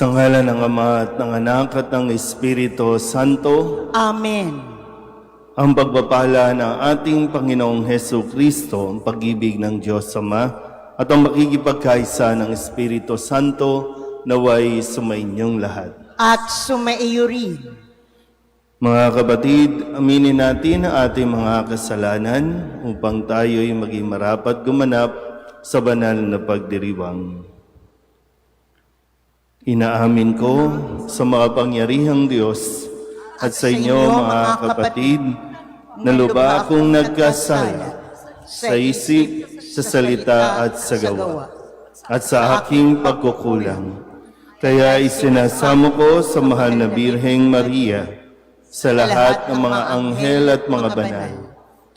Sa ngalan ng Ama at ng Anak at ng Espiritu Santo, Amen. ang pagpapala ng ating Panginoong Heso Kristo, ang pag-ibig ng Diyos Ama, at ang makikipagkaisa ng Espiritu Santo naway sumainyong lahat. At sumaiyo rin. Mga kapatid, aminin natin ang ating mga kasalanan upang tayo'y maging marapat gumanap sa banal na pagdiriwang. Inaamin ko sa makapangyarihang Diyos at sa inyo mga kapatid na lubha akong nagkasala sa isip, sa salita at sa gawa at sa aking pagkukulang. Kaya isinasamo ko sa mahal na Birheng Maria, sa lahat ng mga anghel at mga banal,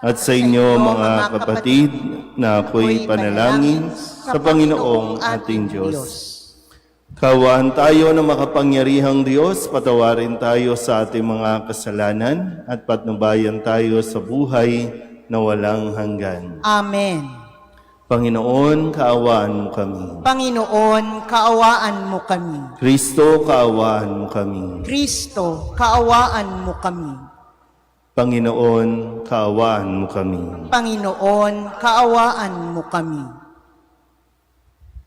at sa inyo mga kapatid na ako'y panalangin sa Panginoong ating Diyos. Kaawaan tayo ng makapangyarihang Diyos, patawarin tayo sa ating mga kasalanan at patnubayan tayo sa buhay na walang hanggan. Amen. Panginoon, kaawaan mo kami. Panginoon, kaawaan mo kami. Kristo, kaawaan mo kami. Kristo, kaawaan mo kami. Panginoon, kaawaan mo kami. Panginoon, kaawaan mo kami.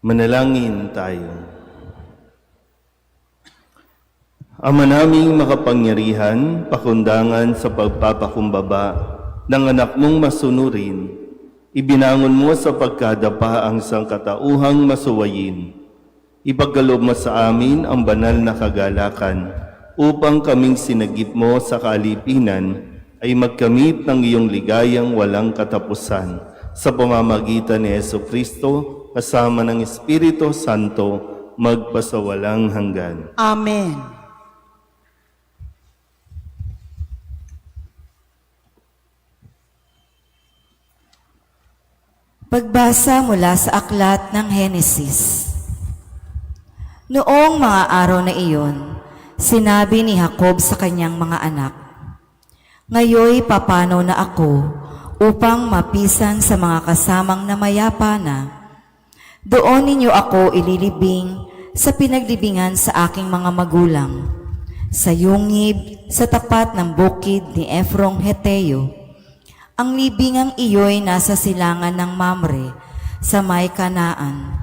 Manalangin tayo. Ama naming makapangyarihan, pakundangan sa pagpapakumbaba ng anak mong masunurin, ibinangon mo sa pagkadapa ang sangkatauhang masuwayin. Ipagkaloob mo sa amin ang banal na kagalakan upang kaming sinagip mo sa kaalipinan ay magkamit ng iyong ligayang walang katapusan sa pamamagitan ni Jesucristo kasama ng Espiritu Santo magpasawalang hanggan. Amen. Pagbasa mula sa aklat ng Henesis. Noong mga araw na iyon, sinabi ni Jacob sa kanyang mga anak, "Ngayoy papanaw na ako upang mapisan sa mga kasamang na mayapa na. Doon ninyo ako ililibing sa pinaglibingan sa aking mga magulang, sa yungib sa tapat ng bukid ni Efrong Heteo. Ang libingang iyo'y nasa silangan ng Mamre sa may Kanaan.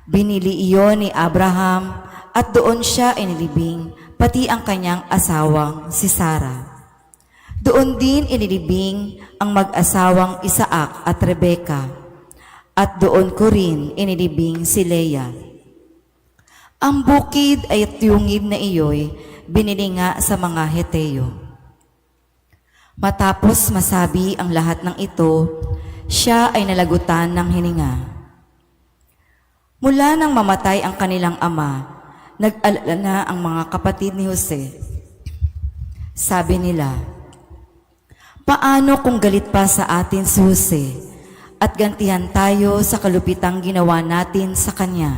Binili iyon ni Abraham at doon siya inilibing pati ang kanyang asawang si Sarah. Doon din inilibing ang mag-asawang Isaac at Rebeka at doon ko rin inilibing si Leah. Ang bukid ay tiyungib na iyo'y binili nga sa mga Heteo. Matapos masabi ang lahat ng ito, siya ay nalagutan ng hininga. Mula nang mamatay ang kanilang ama, nag-alala na ang mga kapatid ni Jose. Sabi nila, "Paano kung galit pa sa atin si Jose at gantihan tayo sa kalupitang ginawa natin sa kanya?"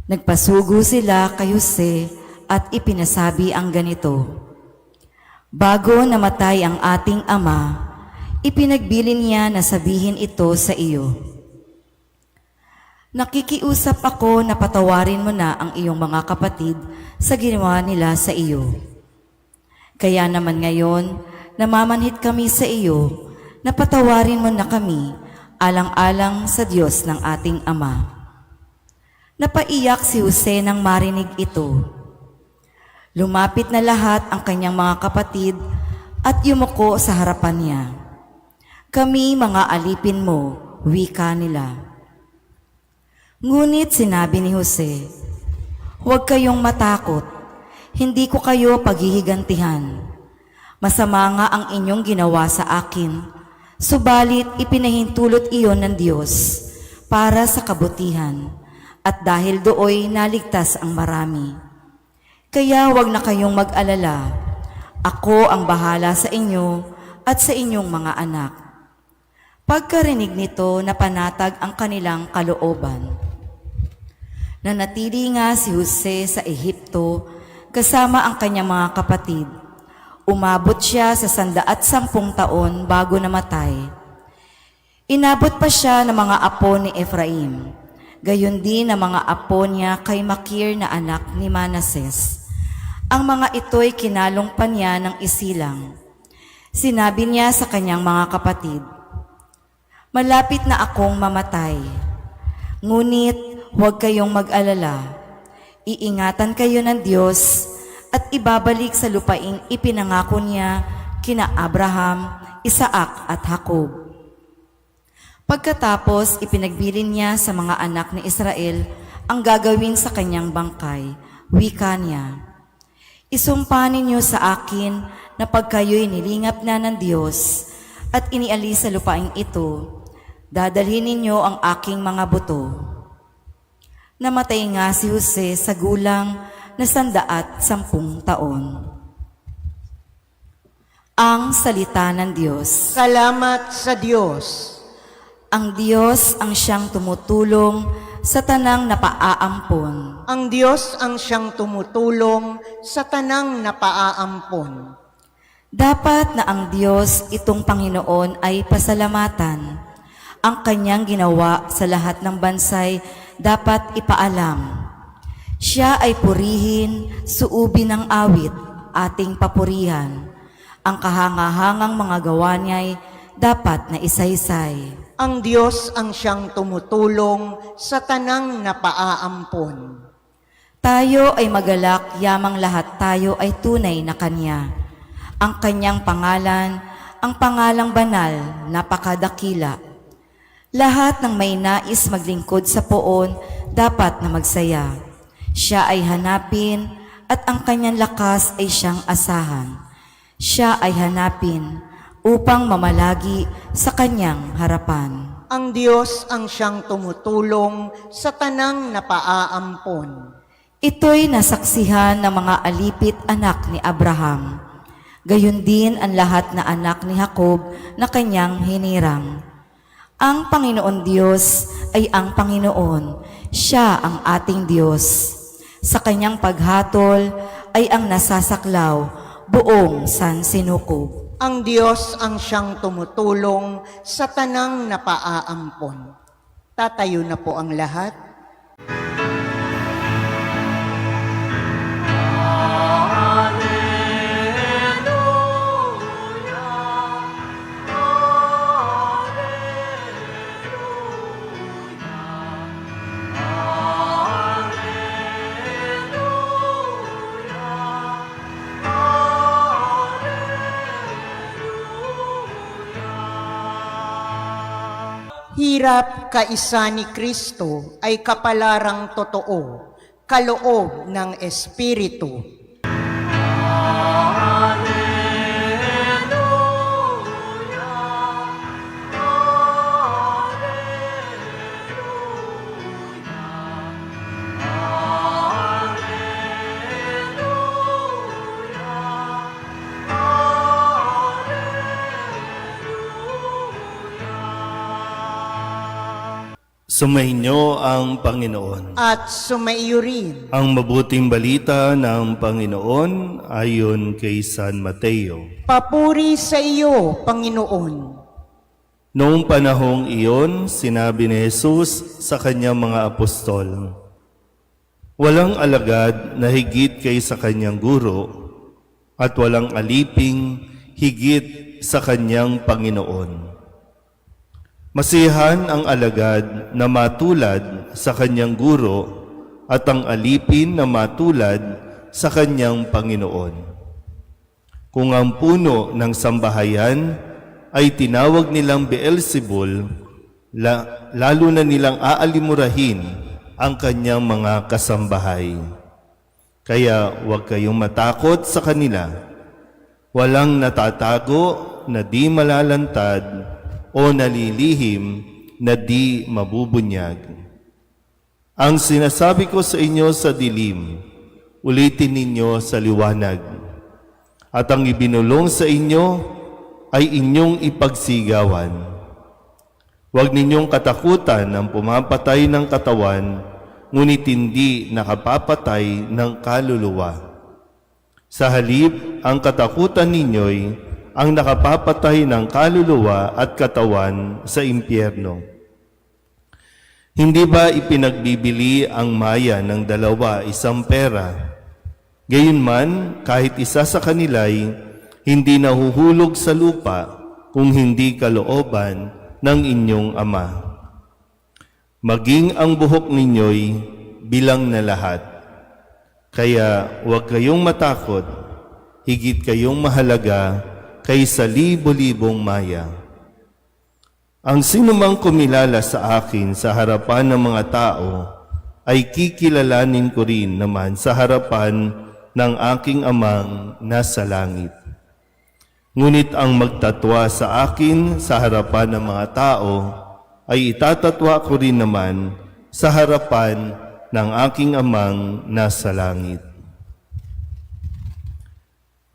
Nagpasugo sila kay Jose at ipinasabi ang ganito, "Bago namatay ang ating ama, ipinagbilin niya na sabihin ito sa iyo. Nakikiusap ako na patawarin mo na ang iyong mga kapatid sa ginawa nila sa iyo. Kaya naman ngayon, namamanhit kami sa iyo na patawarin mo na kami alang-alang sa Diyos ng ating ama." Napaiyak si Jose nang marinig ito. Lumapit na lahat ang kanyang mga kapatid at yumuko sa harapan niya. "Kami mga alipin mo," wika nila. Ngunit sinabi ni Jose, "Huwag kayong matakot, hindi ko kayo paghihigantihan. Masama nga ang inyong ginawa sa akin, subalit ipinahintulot iyon ng Diyos para sa kabutihan, at dahil dooy naligtas ang marami. Kaya huwag na kayong mag-alala. Ako ang bahala sa inyo at sa inyong mga anak." Pagkarinig nito, napanatag ang kanilang kalooban. Nanatili nga si Jose sa Ehipto kasama ang kanyang mga kapatid. Umabot siya sa 110 taon bago namatay. Inabot pa siya ng mga apo ni Efraim Gayon din ang mga apo niya kay Makir na anak ni Manases. Ang mga ito'y kinalong pa niya ng isilang. Sinabi niya sa kanyang mga kapatid, "Malapit na akong mamatay. Ngunit huwag kayong mag-alala. Iingatan kayo ng Diyos at ibabalik sa lupaing ipinangako niya kina Abraham, Isaac at Jacob." Pagkatapos, ipinagbilin niya sa mga anak ni Israel ang gagawin sa kanyang bangkay. Wika niya, "Isumpa ninyo sa akin na pag kayo'y nilingap na ng Diyos at inialis sa lupaing ito, dadalhin ninyo ang aking mga buto." Namatay nga si Jose sa gulang na 110 taon. Ang salita ng Diyos. Salamat sa Diyos. Ang Diyos ang siyang tumutulong sa tanang napaaampon. Ang Diyos ang siyang tumutulong sa tanang napaaampon. Dapat na ang Diyos itong Panginoon ay pasalamatan. Ang kanyang ginawa sa lahat ng bansay dapat ipaalam. Siya ay purihin, suubin ng awit, ating papurihan. Ang kahangahangang mga gawa niya'y dapat na isaysay. Ang Diyos ang siyang tumutulong sa tanang napaaampon. Tayo ay magalak, yamang lahat tayo ay tunay na Kanya. Ang Kanyang pangalan, ang pangalang banal, napakadakila. Lahat ng may nais maglingkod sa poon, dapat na magsaya. Siya ay hanapin, at ang Kanyang lakas ay siyang asahan. Siya ay hanapin, upang mamalagi sa Kanyang harapan. Ang Diyos ang siyang tumutulong sa tanang napaaampon. Ito'y nasaksihan ng mga alipit anak ni Abraham. Gayon din ang lahat na anak ni Jacob na kanyang hinirang. Ang Panginoon Diyos ay ang Panginoon. Siya ang ating Diyos. Sa kanyang paghatol ay ang nasasaklaw, buong sansinukob. Ang Diyos ang siyang tumutulong sa tanang napaaampon. Tatayo na po ang lahat. Hirap kaisa ni Kristo ay kapalarang totoo, kaloob ng Espiritu. Sumainyo ang Panginoon. At sumaiyo rin Ang mabuting balita ng Panginoon ayon kay San Mateo. papuri sa iyo, Panginoon. Noong panahong iyon, sinabi ni Jesus sa kanyang mga apostol, "Walang alagad na higit kay sa kanyang guro, at walang aliping higit sa kanyang Panginoon. Masihan ang alagad na matulad sa kanyang guro at ang alipin na matulad sa kanyang Panginoon. Kung ang puno ng sambahayan ay tinawag nilang Beelzebul, lalo na nilang aalimurahin ang kanyang mga kasambahay. Kaya huwag kayong matakot sa kanila. Walang natatago na di malalantad o nalilihim na di mabubunyag. Ang sinasabi ko sa inyo sa dilim, ulitin ninyo sa liwanag. At ang ibinulong sa inyo ay inyong ipagsigawan. Huwag ninyong katakutan ang pumapatay ng katawan, ngunit hindi nakapapatay ng kaluluwa. Sa halip, ang katakutan ninyo'y ang nakapapatay ng kaluluwa at katawan sa impyerno. Hindi ba ipinagbibili ang maya ng dalawa isang pera? Gayunman, kahit isa sa kanila'y hindi nahuhulog sa lupa kung hindi kalooban ng inyong Ama. Maging ang buhok ninyo'y bilang na lahat. Kaya huwag kayong matakot, higit kayong mahalaga kaysa libo-libong maya. Ang sinumang kumilala sa akin sa harapan ng mga tao ay kikilalanin ko rin naman sa harapan ng aking Amang nasa langit. Ngunit ang magtatwa sa akin sa harapan ng mga tao ay itatatwa ko rin naman sa harapan ng aking Amang nasa langit.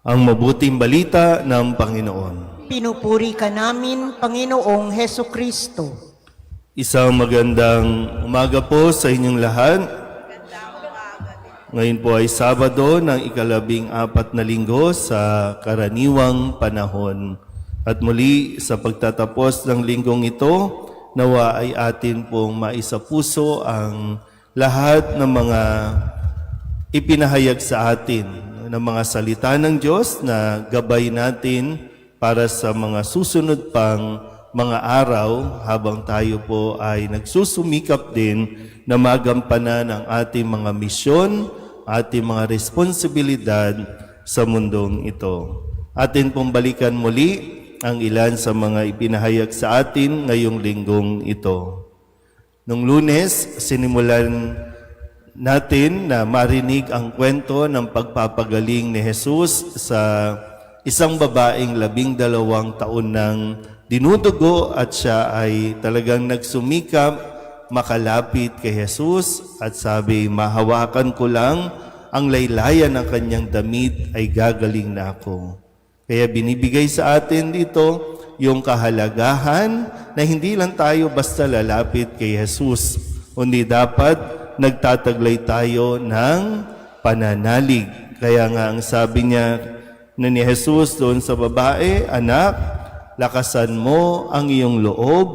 Ang mabuting balita ng Panginoon. Pinupuri ka namin, Panginoong Heso Kristo. Isang magandang umaga po sa inyong lahat. Ngayon po ay Sabado ng ika-14 na linggo sa karaniwang panahon. At muli sa pagtatapos ng linggong ito, nawa ay atin pong maisapuso ang lahat ng mga ipinahayag sa atin ng mga salita ng Diyos na gabay natin para sa mga susunod pang mga araw habang tayo po ay nagsusumikap din na magampanan ang ating mga misyon, ating mga responsibilidad sa mundong ito. Atin pong balikan muli ang ilan sa mga ipinahayag sa atin ngayong linggong ito. Nung Lunes, sinimulan natin na marinig ang kwento ng pagpapagaling ni Jesus sa isang babaeng 12 taon nang dinudugo at siya ay talagang nagsumikap makalapit kay Jesus at sabi, mahawakan ko lang ang laylayan ng kanyang damit ay gagaling na ako. Kaya binibigay sa atin dito yung kahalagahan na hindi lang tayo basta lalapit kay Jesus, kundi dapat nagtataglay tayo ng pananalig. Kaya nga ang sabi niya ni Jesus doon sa babae, anak, lakasan mo ang iyong loob,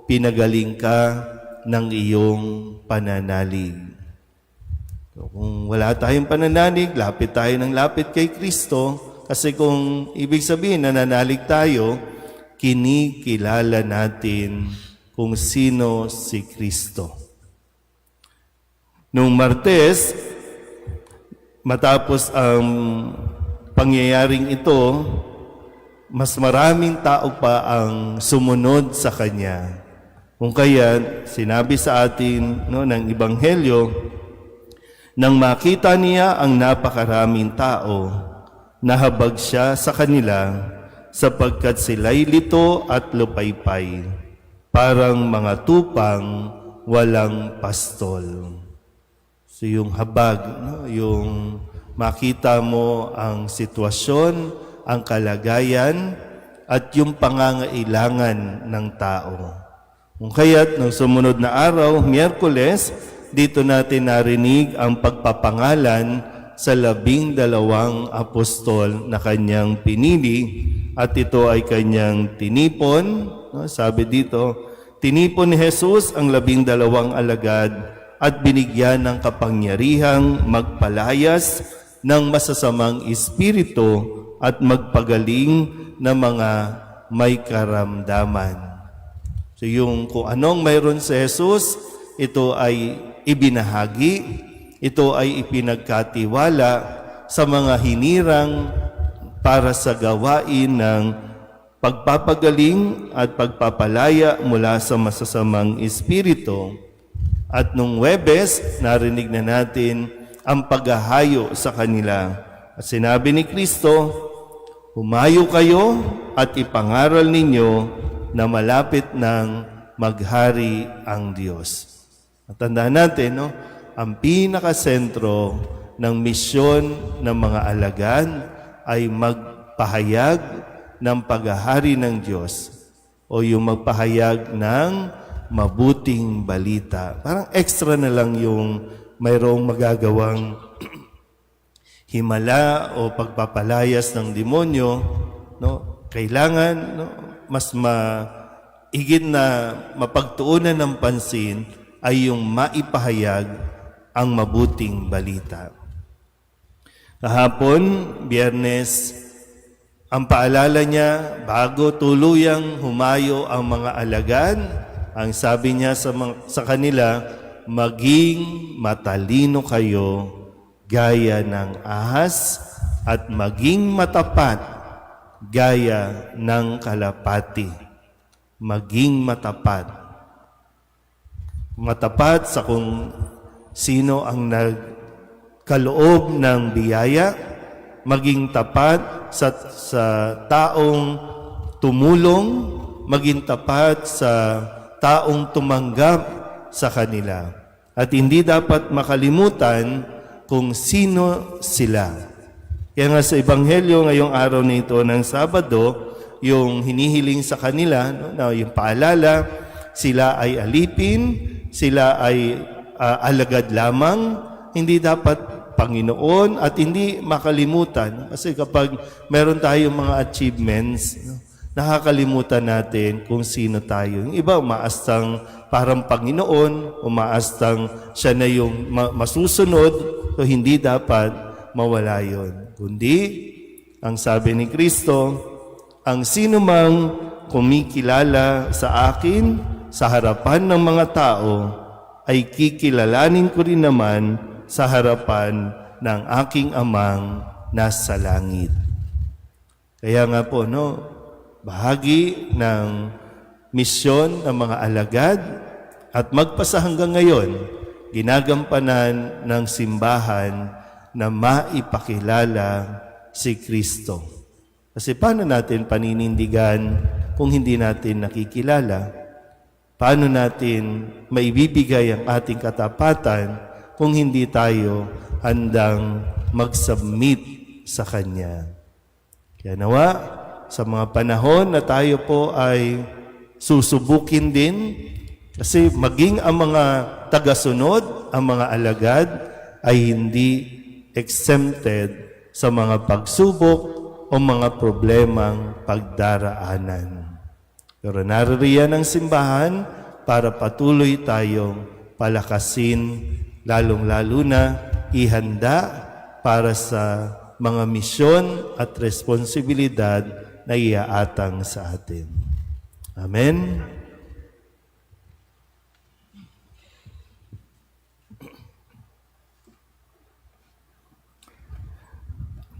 pinagaling ka ng iyong pananalig. So, kung wala tayong pananalig, lapit tayo ng lapit kay Kristo, kasi kung ibig sabihin nananalig tayo, kinikilala natin kung sino si Kristo. Nung Martes, matapos ang pangyayaring ito, mas maraming tao pa ang sumunod sa Kanya. Kung kaya, sinabi sa atin ng Ebanghelyo, nang makita niya ang napakaraming tao, nahabag siya sa kanila sapagkat sila'y lito at lupaypay, parang mga tupang walang pastol. So yung habag, yung makita mo ang sitwasyon, ang kalagayan, at yung pangangailangan ng tao. Kung kaya't nung sumunod na araw, Miyerkules, dito natin narinig ang pagpapangalan sa 12 apostol na kanyang pinili, at ito ay kanyang tinipon. Sabi dito, tinipon ni Jesus ang 12 alagad at binigyan ng kapangyarihang magpalayas ng masasamang espiritu at magpagaling ng mga may karamdaman. So yung kung anong mayroon sa Jesus, ito ay ibinahagi, ito ay ipinagkatiwala sa mga hinirang para sa gawain ng pagpapagaling at pagpapalaya mula sa masasamang espiritu. At nung Huwebes, narinig na natin ang paghahayo sa kanila. At sinabi ni Kristo, humayo kayo at ipangaral ninyo na malapit ng maghari ang Diyos. At tandaan natin, ang pinakasentro ng misyon ng mga alagad ay magpahayag ng paghahari ng Diyos o yung magpahayag ng mabuting balita. Parang extra na lang yung mayroong magagawang himala o pagpapalayas ng demonyo, kailangan mas higit na mapagtuunan ng pansin ay yung maipahayag ang mabuting balita. Kahapon, Biyernes, ang paalala niya, bago tuluyang humayo ang mga alagad, ang sabi niya sa kanila, maging matalino kayo gaya ng ahas at maging matapat gaya ng kalapati. Maging matapat. Matapat sa kung sino ang nagkaloob ng biyaya, maging tapat sa taong tumulong, maging tapat sa taong tumanggap sa kanila. At hindi dapat makalimutan kung sino sila. Kaya nga sa Ebanghelyo ngayong araw na ito ng Sabado, yung hinihiling sa kanila, na yung paalala, sila ay alipin, sila ay alagad lamang, hindi dapat Panginoon at hindi makalimutan. Kasi kapag meron tayong mga achievements, nakakalimutan natin kung sino tayo. Yung iba umaastang parang Panginoon, umaastang siya na yung masusunod, so hindi dapat mawala yun. Kundi, ang sabi ni Kristo, ang sino mang kumikilala sa akin sa harapan ng mga tao, ay kikilalanin ko rin naman sa harapan ng aking amang nasa langit. Kaya nga po, bahagi ng misyon ng mga alagad at magpasa hanggang ngayon, ginagampanan ng simbahan na maipakilala si Kristo. Kasi paano natin paninindigan kung hindi natin nakikilala? Paano natin maibibigay ang ating katapatan kung hindi tayo handang mag-submit sa Kanya? Kaya nawa, sa mga panahon na tayo po ay susubukin din, kasi maging ang mga tagasunod, ang mga alagad, ay hindi exempted sa mga pagsubok o mga problemang pagdaraanan. Pero naririyan ang simbahan para patuloy tayong palakasin, lalong-lalo na ihanda para sa mga misyon at responsibilidad na iaatang sa atin. Amen.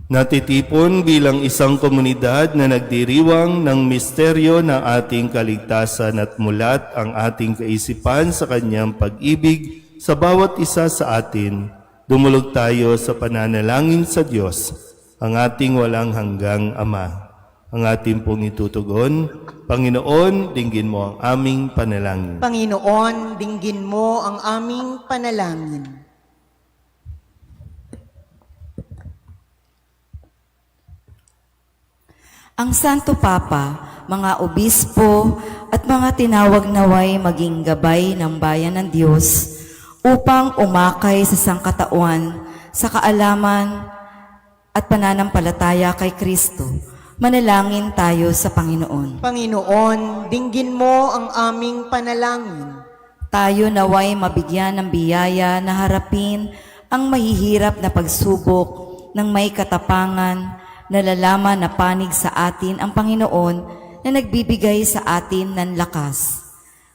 Natitipon bilang isang komunidad na nagdiriwang ng misteryo ng ating kaligtasan at mulat ang ating kaisipan sa kanyang pag-ibig sa bawat isa sa atin, dumulog tayo sa pananalangin sa Diyos, ang ating walang hanggang Ama. Ang ating pong itutugon, Panginoon, dinggin mo ang aming panalangin. Panginoon, dinggin mo ang aming panalangin. Ang Santo Papa, mga obispo at mga tinawag naway maging gabay ng bayan ng Diyos upang umakay sa sangkatauhan, sa kaalaman at pananampalataya kay Kristo. Manalangin tayo sa Panginoon. Panginoon, dinggin mo ang aming panalangin. Tayo naway mabigyan ng biyaya na harapin ang mahihirap na pagsubok ng may katapangan, nalalaman na panig sa atin ang Panginoon na nagbibigay sa atin ng lakas.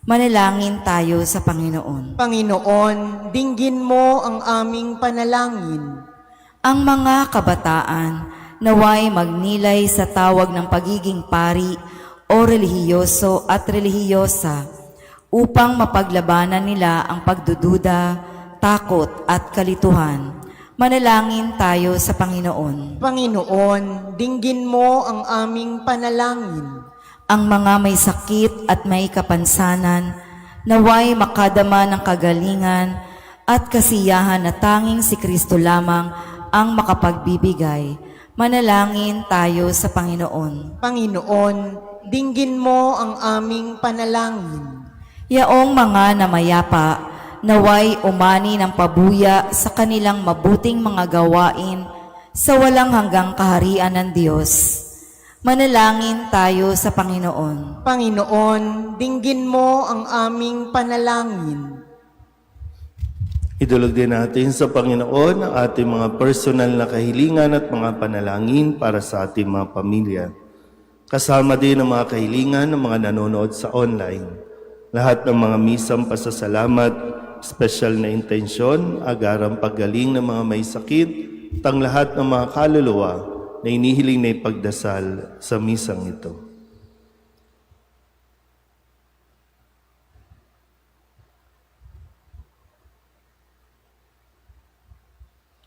Manalangin tayo sa Panginoon. Panginoon, dinggin mo ang aming panalangin. Ang mga kabataan naway magnilay sa tawag ng pagiging pari o relihiyoso at relihiyosa upang mapaglabanan nila ang pagdududa, takot at kalituhan. Manalangin tayo sa Panginoon. Panginoon, dinggin mo ang aming panalangin. Ang mga may sakit at may kapansanan, naway makadama ng kagalingan at kasiyahan na tanging si Kristo lamang ang makapagbibigay. Manalangin tayo sa Panginoon. Panginoon, dinggin mo ang aming panalangin. Yaong mga namayapa, naway umani ng pabuya sa kanilang mabuting mga gawain sa walang hanggang kaharian ng Diyos. Manalangin tayo sa Panginoon. Panginoon, dinggin mo ang aming panalangin. Idulog din natin sa Panginoon ang ating mga personal na kahilingan at mga panalangin para sa ating mga pamilya. Kasama din ang mga kahilingan ng mga nanonood sa online. Lahat ng mga misang pasasalamat, special na intensyon, agarang paggaling ng mga may sakit, at ang lahat ng mga kaluluwa na inihiling na ipagdasal sa misang ito.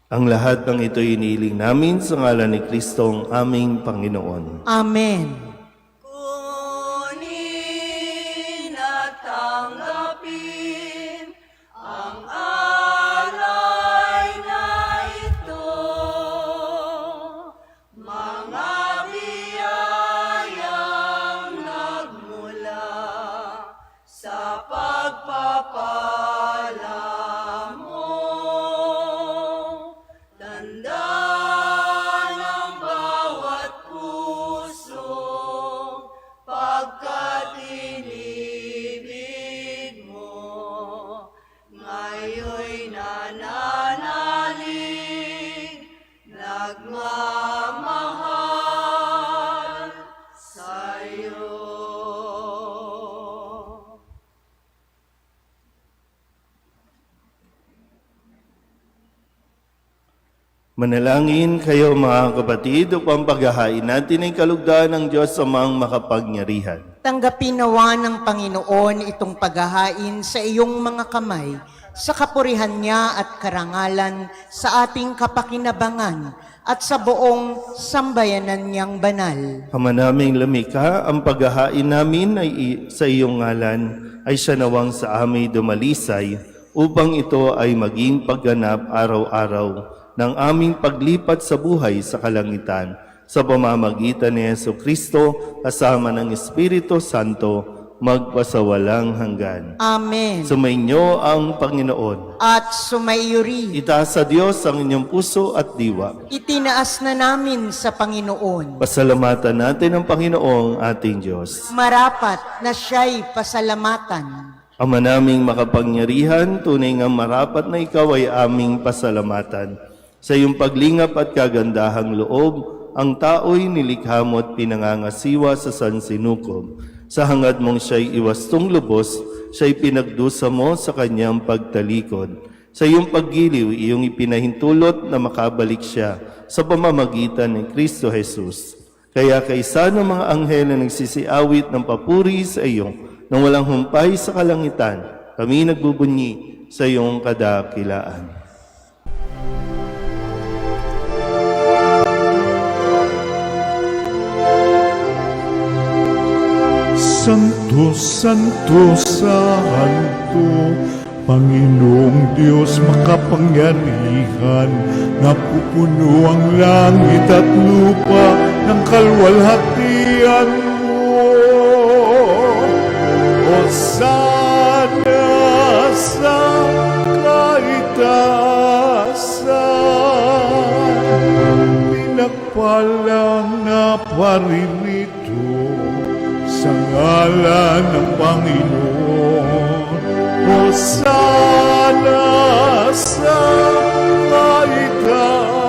Ang lahat ng ito inihiling namin sa ngalan ni Kristong aming Panginoon. Amen. Kunin at tanggapin ang alay na ito, mga biyayang nagmula sa pagpapala mo. Tanda ng bawat puso pagkat inibig mo, ngayon'y nananalig, nagmamahal sa'yo. Manalangin kayo mga kapatid upang paghahain natin ang kalugdan ng Diyos amang makapangyarihan. Tanggapin nawa ng Panginoon itong paghahain sa iyong mga kamay, sa kapurihan niya at karangalan sa ating kapakinabangan at sa buong sambayanan niyang banal. Ama naming lumikha, ang paghahain namin ay sa iyong ngalan ay siya nawang sa amin dumalisay upang ito ay maging pagganap araw-araw ng aming paglipat sa buhay sa kalangitan sa pamamagitan ni Jesucristo kasama ng Espiritu Santo magpasawalang hanggan. Amen. Sumainyo ang Panginoon. At sumaiyo rin. Itaas sa Diyos ang inyong puso at diwa. Itinaas na namin sa Panginoon. Pasalamatan natin ang Panginoong ating Diyos. Marapat na siya'y pasalamatan. Ama naming makapangyarihan, tunay nga marapat na ikaw ay aming pasalamatan. Sa iyong paglingap at kagandahang loob, ang tao'y nilikha mo at pinangangasiwa sa sansinukob. Sa hangad mong siya'y iwastong lubos, siya'y pinagdusa mo sa kanyang pagtalikod. Sa iyong paggiliw, iyong ipinahintulot na makabalik siya sa pamamagitan ni Kristo Jesus. Kaya kaysa ng mga anghel na nagsisiawit ng papuri sa iyo, nang walang humpay sa kalangitan, kami nagbubunyi sa iyong kadakilaan. Santo, Santo, Santo, Panginoong Diyos makapangyarihan, napupuno ang langit at lupa ng kalwalhatian mo. Hosana sa kaitaasan, pinagpalang na paririto sa ngalan ng Panginoon. Hosana sa kaitaasan.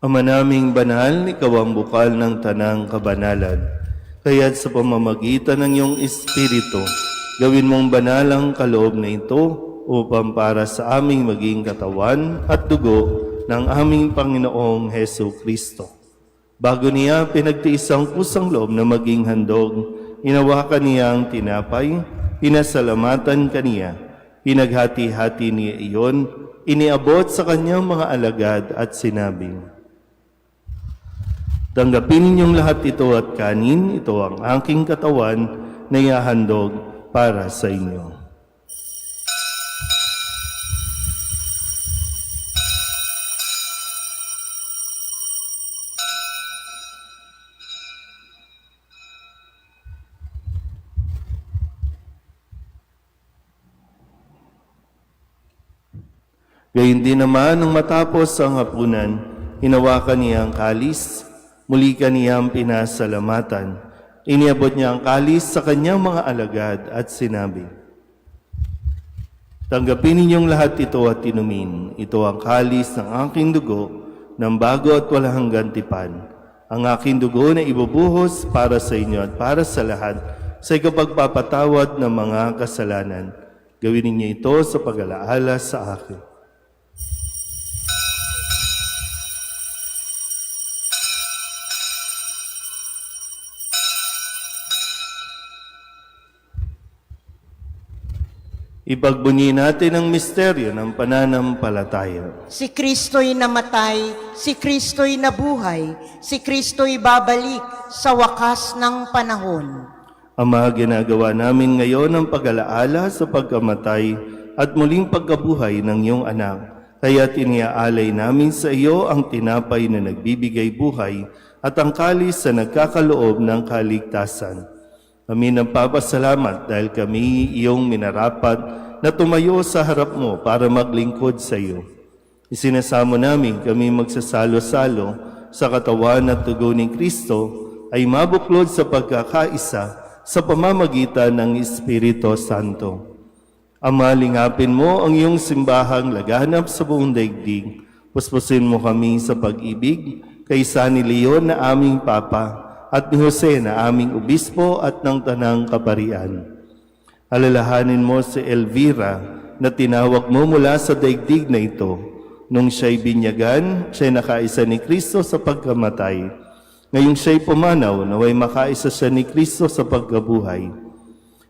Ama naming banal, ikaw ang bukal ng tanang kabanalan. Kaya't sa pamamagitan ng iyong Espiritu, gawin mong banal ang kaloob na ito upang para sa aming maging katawan at dugo ng aming Panginoong Hesu Kristo. Bago niya pinagtiis ang kusang loob na maging handog, hinawakan niya ang tinapay, pinasalamatan kaniya, pinaghati-hati niya iyon, iniabot sa kanyang mga alagad at sinabing, "Tanggapin ninyong lahat ito at kanin, ito ang aking katawan na ihahandog para sa inyo." Gayun din naman, nung matapos ang hapunan, hinawakan niya ang kalis, muli kaniyang pinasalamatan, Iniabot niya ang kalis sa kanyang mga alagad at sinabi, "Tanggapin ninyong lahat ito at inumin. Ito ang kalis ng aking dugo, ng bago at walang hanggang tipan. Ang aking dugo na ibubuhos para sa inyo at para sa lahat sa ikapagpapatawad ng mga kasalanan. Gawin ninyo ito sa pag-alaala sa akin." Ipagbunyi natin ang misteryo ng pananampalataya. Si Kristo'y namatay, si Kristo'y nabuhay, si Kristo'y babalik sa wakas ng panahon. Ama, ginagawa namin ngayon ang pag-alaala sa pagkamatay at muling pagkabuhay ng iyong anak. Kaya tiniaalay namin sa iyo ang tinapay na nagbibigay buhay at ang kalis na nagkakaloob ng kaligtasan. Kami nagpapasalamat dahil kami iyong minarapat na tumayo sa harap mo para maglingkod sa iyo. Isinasamo namin kami magsasalo-salo sa katawan at dugo ni Kristo ay mabuklod sa pagkakaisa sa pamamagitan ng Espiritu Santo. Ama, lingapin mo ang iyong simbahang laganap sa buong daigdig. Puspusin mo kami sa pag-ibig kay San Leon na aming Papa at ni Jose na aming obispo at ng tanang kaparian. Alalahanin mo si Elvira na tinawag mo mula sa daigdig na ito. Nung siya'y binyagan, siya'y nakaisa ni Kristo sa pagkamatay. Ngayong siya'y pumanaw, naway makaisa siya ni Kristo sa pagkabuhay.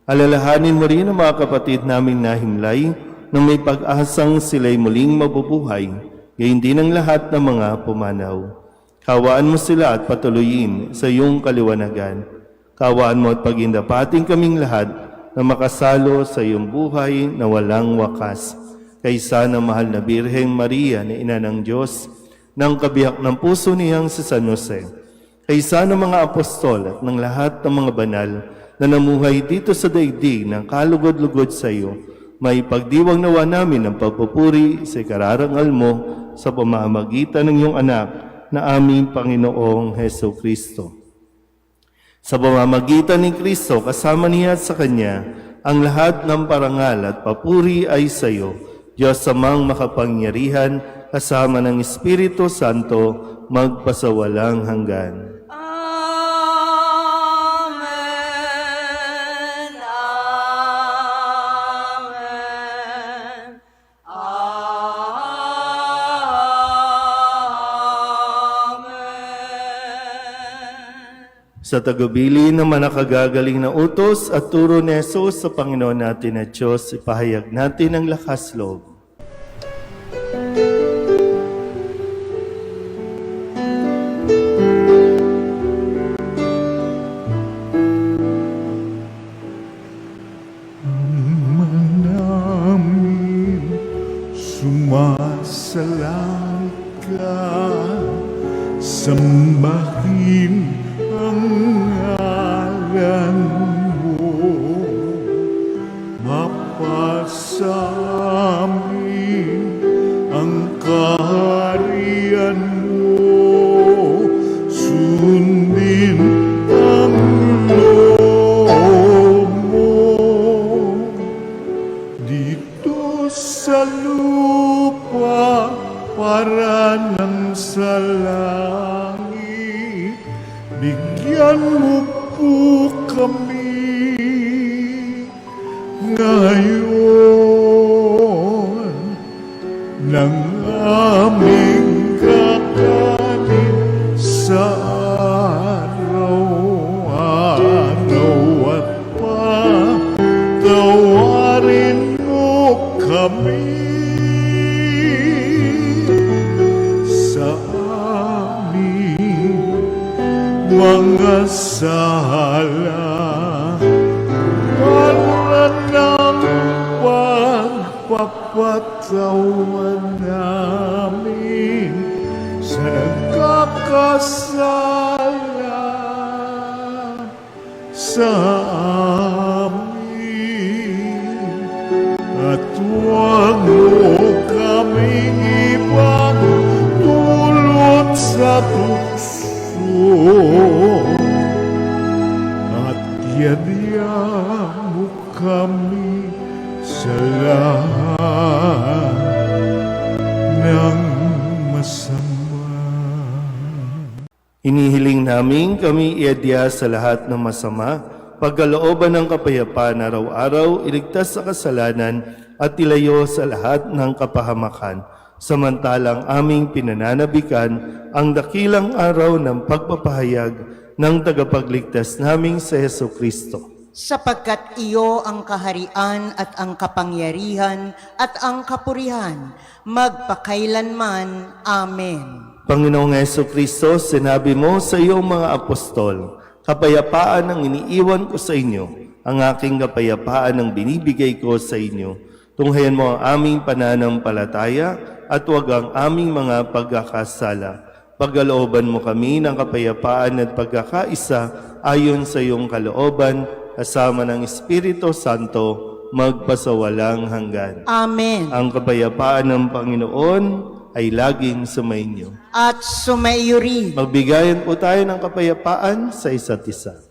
Alalahanin mo rin ang mga kapatid naming nahimlay na may pag-asang sila'y muling mabubuhay, gayon din ang lahat ng mga pumanaw. Kawaan mo sila at patuloyin sa iyong kaliwanagan. Kawaan mo at pagindapating kaming lahat na makasalo sa iyong buhay na walang wakas. Kaysa ng mahal na Birheng Maria na Ina ng Diyos, ng kabiyak ng puso niyang si San Jose, kaysa ng mga apostol at ng lahat ng mga banal na namuhay dito sa daigdig ng kalugod-lugod sa iyo, may pagdiwang nawa namin ng pagpupuri sa ikararangal mo sa pamamagitan ng iyong anak na aming Panginoong Heso Kristo. Sa pamamagitan ni Kristo, kasama niya at sa Kanya, ang lahat ng parangal at papuri ay sa iyo, Diyos amang makapangyarihan, kasama ng Espiritu Santo, magpasawalang hanggan. Amen. Amen. Amen. Sa tagubilin ng manakagagaling na utos at turo ni Jesus sa Panginoon natin at Diyos, ipahayag natin ang lakas loob. namin sumasalang ka, sambahin ang ngalan mo, mapasamin ang kaharian mo, sundin ang loob mo dito sa lupa para nang sa langit. Bigyan mo po kami ngayon ng aming kakanin sa araw-araw at patawarin mo kami sa aming mga sala para ng pagpapatawan namin sa nagkakasala sa amin, at huwag mo kaming ipagdulot sa tukso kami sa lahat ng masama. Hinihiling namin kami iadya sa lahat ng masama, pagkalooban ng kapayapaan araw-araw, iligtas sa kasalanan at ilayo sa lahat ng kapahamakan. Samantalang aming pinananabikan ang dakilang araw ng pagpapahayag ng tagapagligtas naming sa Heso Kristo. Sapagkat iyo ang kaharian at ang kapangyarihan at ang kapurihan, magpakailanman. Amen. Panginoong Heso Kristo, sinabi mo sa iyong mga apostol, kapayapaan ang iniiwan ko sa inyo, ang aking kapayapaan ang binibigay ko sa inyo. Tunghayan mo ang aming pananampalataya at huwag ang aming mga pagkakasala. Pagkalooban mo kami ng kapayapaan at pagkakaisa ayon sa iyong kalooban, kasama ng Espiritu Santo, magpasawalang hanggan. Amen. Ang kapayapaan ng Panginoon ay laging sumainyo. At sumaiyo rin. Magbigayan po tayo ng kapayapaan sa isa't isa.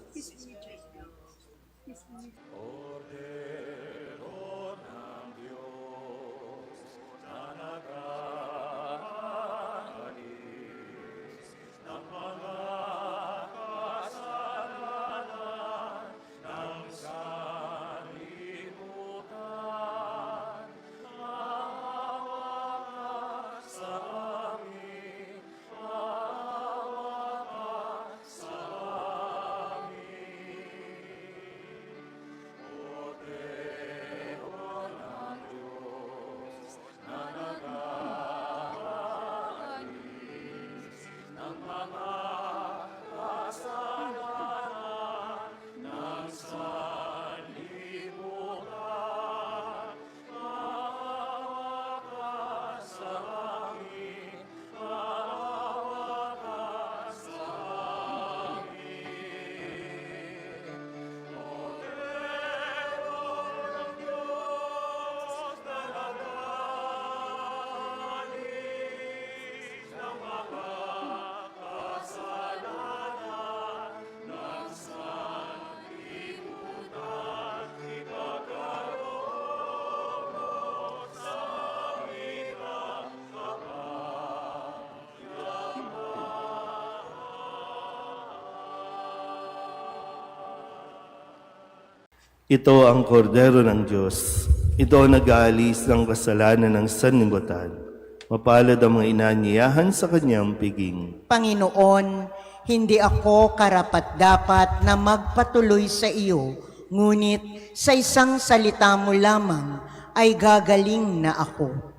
Ito ang kordero ng Diyos. Ito ang nag-aalis ng kasalanan ng sanlibutan. Mapalad ang mga inanyayahan sa kanyang piging. Panginoon, hindi ako karapat-dapat na magpatuloy sa iyo, ngunit sa isang salita mo lamang ay gagaling na ako.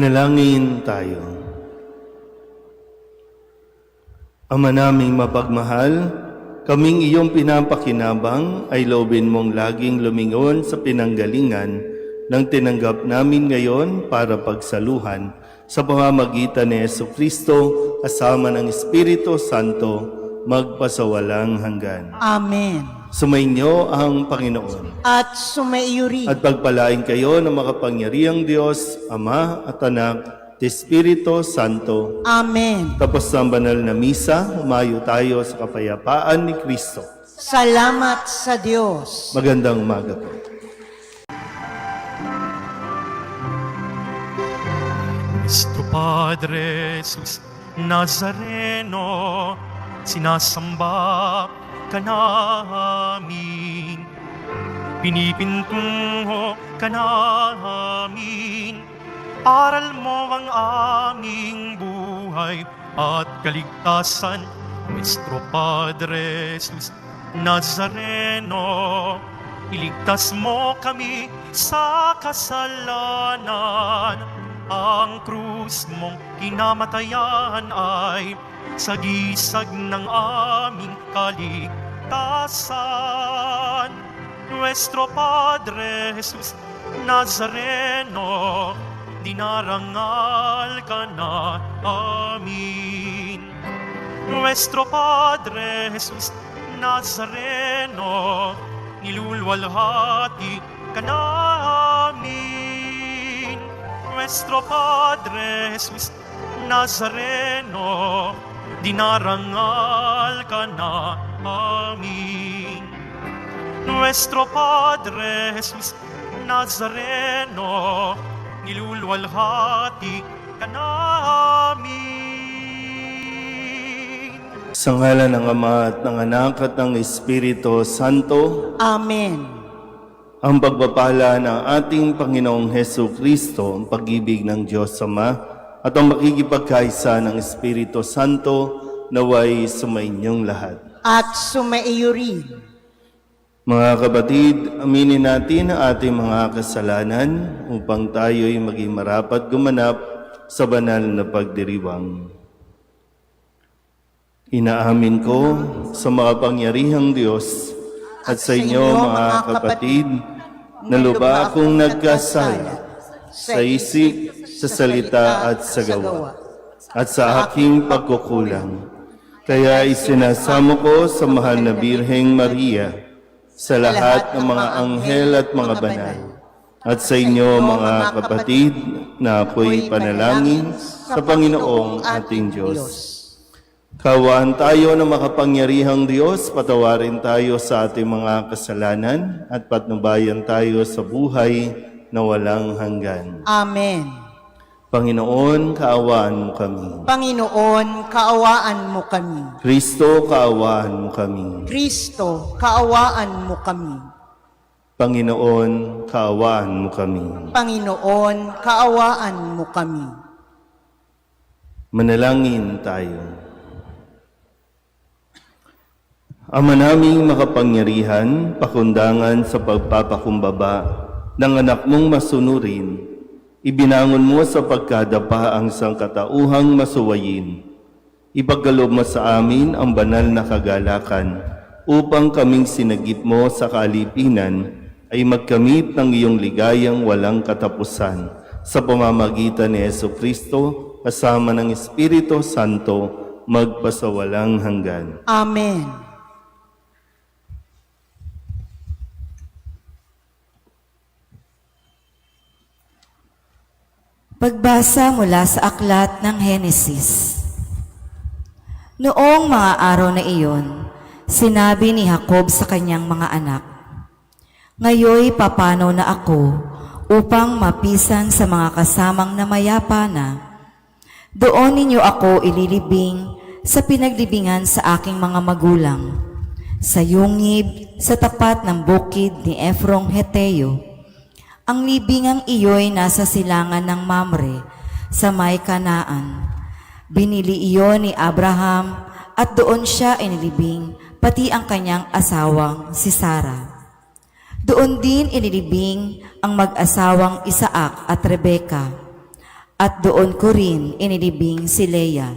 Manalangin tayo. Ama naming mapagmahal, kaming iyong pinapakinabang ay loobin mong laging lumingon sa pinanggalingan ng tinanggap namin ngayon para pagsaluhan sa pamamagitan ni Jesucristo kasama ng Espiritu Santo magpasawalang hanggan. Amen. Sumainyo ang Panginoon. At sumaiyo rin. At pagpalain kayo ng makapangyarihang Diyos, Ama at Anak, at Espiritu Santo. Amen. Tapos ng banal na misa, humayo tayo sa kapayapaan ni Kristo. Salamat sa Diyos. Magandang umaga po. Nuestro Padre Jesus Nazareno, sinasamba ka namin, pinipintungo ka namin, aral mo ang aming buhay at kaligtasan. Nuestro Padre Jesus Nazareno, iligtas mo kami sa kasalanan. Ang krus mong kinamatayan ay sagisag ng aming kaligtasan. Nuestro Padre Jesus Nazareno, dinarangal ka na amin. Nuestro Padre Jesus Nazareno, nilulwalhati ka namin. Nuestro Padre Jesus Nazareno, dinarangal ka na amin. Nuestro Padre Jesus Nazareno, nilulwalhati ka namin. Sa ngalan ng Ama at ng Anak at ng Espiritu Santo, Amen. ang pagpapala ng ating Panginoong Heso Kristo, ang pag-ibig ng Diyos Ama, at ang makikipagkaisa ng Espiritu Santo naway sumainyong lahat. At sumaiyo rin. Mga kapatid, aminin natin ang ating mga kasalanan upang tayo'y maging marapat gumanap sa banal na pagdiriwang. Inaamin ko sa makapangyarihang Diyos at sa inyo mga kapatid, na luba akong nagkasala sa isip, sa salita at sa gawa, at sa aking pagkukulang. Kaya isinasamo ko sa mahal na Birheng Maria, sa lahat ng mga anghel at mga banal, at sa inyo mga kapatid, na ako'y panalangin sa Panginoong ating Diyos. Kawaan tayo ng makapangyarihang Diyos, patawarin tayo sa ating mga kasalanan at patnubayan tayo sa buhay na walang hanggan. Amen. Panginoon, kaawaan mo kami. Panginoon, kaawaan mo kami. Kristo, kaawaan mo kami. Kristo, kaawaan mo kami. Panginoon, kaawaan mo kami. Panginoon, kaawaan mo kami. Manalangin tayo. Ama naming makapangyarihan, pakundangan sa pagpapakumbaba ng anak mong masunurin, ibinangon mo sa pagkadapa ang sangkatauhang masuwayin. Ipagkaloob mo sa amin ang banal na kagalakan upang kaming sinagip mo sa kalipinan ay magkamit ng iyong ligayang walang katapusan sa pamamagitan ni Jesucristo kasama ng Espiritu Santo magpasawalang hanggan. Amen. Pagbasa mula sa aklat ng Henesis. Noong mga araw na iyon, sinabi ni Jacob sa kanyang mga anak, "Ngayoy papanaw na ako upang mapisan sa mga kasamang namayapa na. Doon ninyo ako ililibing sa pinaglibingan sa aking mga magulang, sa yungib sa tapat ng bukid ni Efrong Heteo. Ang libingang iyo'y nasa silangan ng Mamre sa may Kanaan. Binili iyon ni Abraham at doon siya inilibing, pati ang kanyang asawang si Sarah. Doon din inilibing ang mag-asawang Isaac at Rebeka, at doon ko rin inilibing si Leah.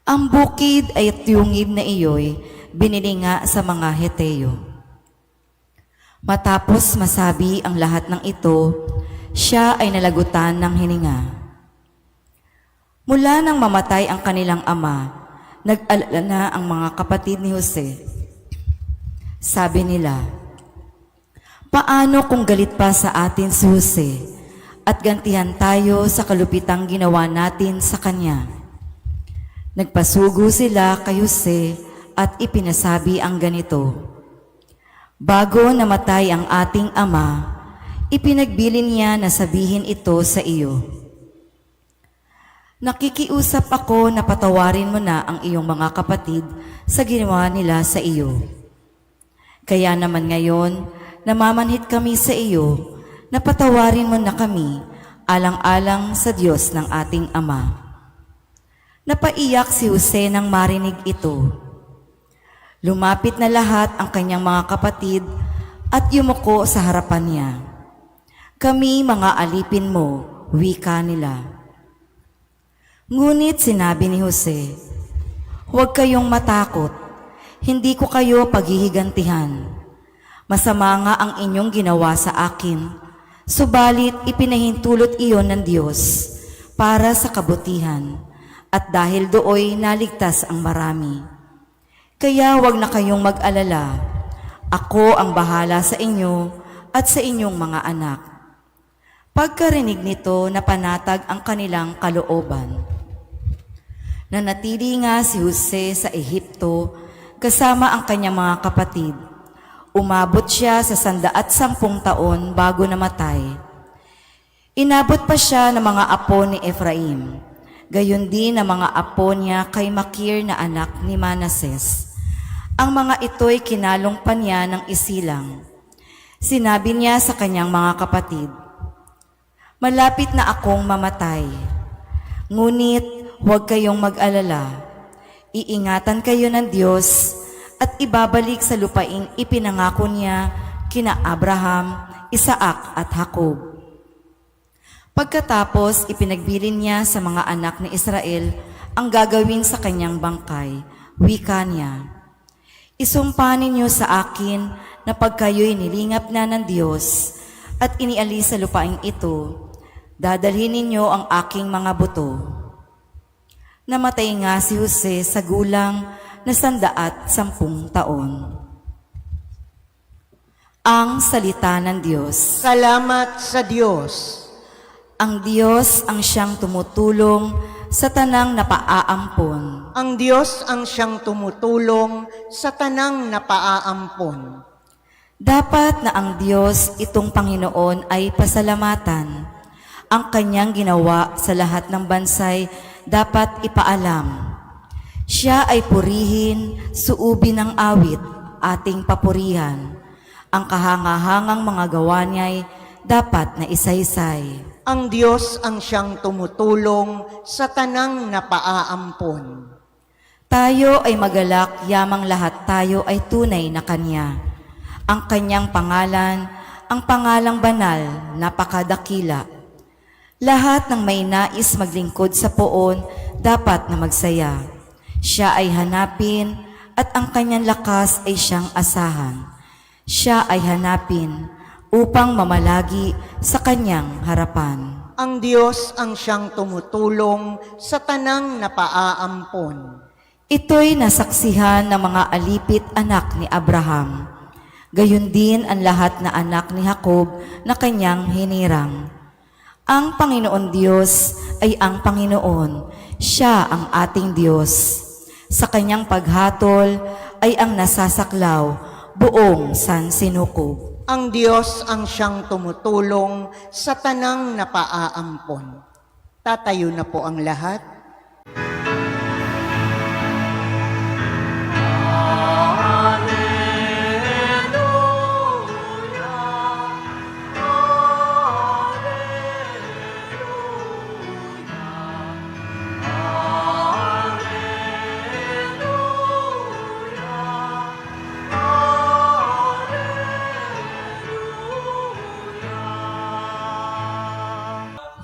Ang bukid ay tiyungib na iyo'y binili nga sa mga Heteo. Matapos masabi ang lahat ng ito, siya ay nalagutan ng hininga. Mula nang mamatay ang kanilang ama, nag-alala na ang mga kapatid ni Jose. Sabi nila, "Paano kung galit pa sa atin si Jose at gantihan tayo sa kalupitang ginawa natin sa kanya?" Nagpasugo sila kay Jose at ipinasabi ang ganito, "Bago namatay ang ating ama, ipinagbilin niya na sabihin ito sa iyo. Nakikiusap ako na patawarin mo na ang iyong mga kapatid sa ginawa nila sa iyo. Kaya naman ngayon, namamanhit kami sa iyo na patawarin mo na kami alang-alang sa Diyos ng ating Ama." Napaiyak si Jose nang marinig ito. Lumapit na lahat ang kanyang mga kapatid at yumuko sa harapan niya. "Kami mga alipin mo," wika nila. Ngunit sinabi ni Jose, "Huwag kayong matakot, hindi ko kayo paghihigantihan. Masama nga ang inyong ginawa sa akin, subalit ipinahintulot iyon ng Diyos para sa kabutihan, at dahil dooy naligtas ang marami. Kaya huwag na kayong mag-alala, ako ang bahala sa inyo at sa inyong mga anak." Pagkarinig nito, napanatag ang kanilang kalooban. Nanatili nga si Jose sa Ehipto kasama ang kanyang mga kapatid. Umabot siya sa 110 taon bago namatay. Inabot pa siya ng mga apo ni Efraim, gayon din ang mga apo niya kay Makir na anak ni Manases. Ang mga ito'y kinalong pa niya ng isilang. Sinabi niya sa kanyang mga kapatid, "Malapit na akong mamatay. Ngunit huwag kayong mag-alala. Iingatan kayo ng Diyos at ibabalik sa lupaing ipinangako niya kina Abraham, Isaac at Jacob." Pagkatapos, ipinagbilin niya sa mga anak ni Israel ang gagawin sa kanyang bangkay. Wika niya, "Isumpa ninyo sa akin na pag kayo'y nilingap na ng Diyos at inialis sa lupaing ito, dadalhin ninyo ang aking mga buto." Namatay nga si Jose sa gulang na 110 taon. Ang salita ng Diyos. Salamat sa Diyos. Ang Diyos ang siyang tumutulong sa tanang napaaampon. Ang Diyos ang siyang tumutulong sa tanang napaaampon. Dapat na ang Diyos itong Panginoon ay pasalamatan. Ang kanyang ginawa sa lahat ng bansay dapat ipaalam. Siya ay purihin, suubin ng awit, ating papurihan. Ang kahangahangang mga gawa niya'y dapat na isaysay. Ang Diyos ang siyang tumutulong sa tanang napaaampon. Tayo ay magalak, yamang lahat tayo ay tunay na Kanya. Ang Kanyang pangalan, ang pangalang banal, napakadakila. Lahat ng may nais maglingkod sa poon, dapat na magsaya. Siya ay hanapin, at ang Kanyang lakas ay siyang asahan. Siya ay hanapin, upang mamalagi sa Kanyang harapan. Ang Diyos ang siyang tumutulong sa tanang napaaampon. Ito'y nasaksihan ng mga alipit anak ni Abraham. Gayon din ang lahat na anak ni Jacob na kanyang hinirang. Ang Panginoon Diyos ay ang Panginoon. Siya ang ating Diyos. Sa Kanyang paghatol ay ang nasasaklaw, buong sansinukob. Ang Diyos ang siyang tumutulong sa tanang napaaampon. Tatayo na po ang lahat.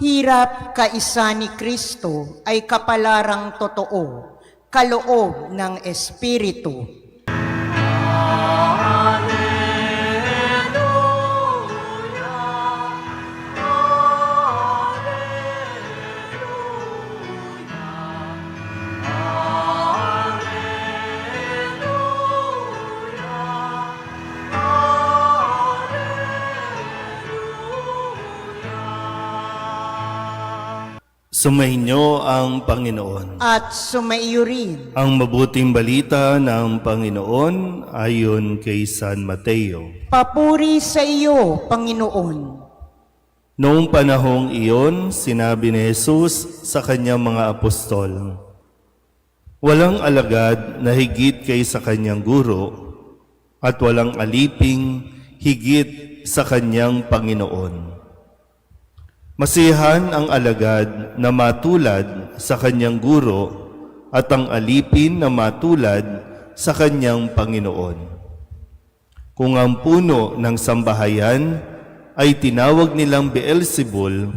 Hirap kaisa ni Kristo ay kapalarang totoo, kaloob ng Espiritu. Sumainyo ang Panginoon. At sumaiyo rin. Ang mabuting balita ng Panginoon ayon kay San Mateo. Papuri sa iyo, Panginoon. Noong panahong iyon, sinabi ni Jesus sa kanyang mga apostol, walang alagad na higit kay sa kanyang guro at walang aliping higit sa kanyang Panginoon. Masihan ang alagad na matulad sa kanyang guro at ang alipin na matulad sa kanyang Panginoon. Kung ang puno ng sambahayan ay tinawag nilang Beelzebul,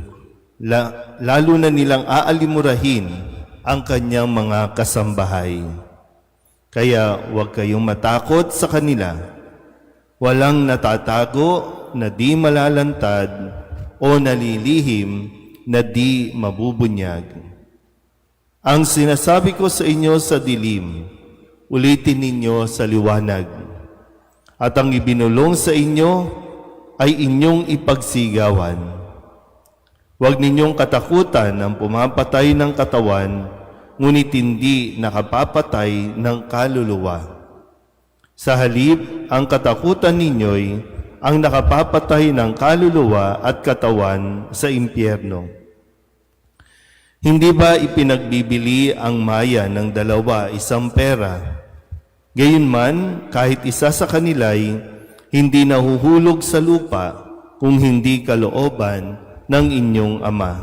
lalo na nilang aalimurahin ang kanyang mga kasambahay. Kaya huwag kayong matakot sa kanila. Walang natatago na di malalantad o nalilihim na di mabubunyag. Ang sinasabi ko sa inyo sa dilim, ulitin ninyo sa liwanag. At ang ibinulong sa inyo ay inyong ipagsigawan. Huwag ninyong katakutan ang pumapatay ng katawan, ngunit hindi nakapapatay ng kaluluwa. Sa halip, ang katakutan ninyo'y ang nakapapatay ng kaluluwa at katawan sa impyerno. Hindi ba ipinagbibili ang maya ng dalawa isang pera? Gayunman, kahit isa sa kanila'y hindi nahuhulog sa lupa kung hindi kalooban ng inyong Ama.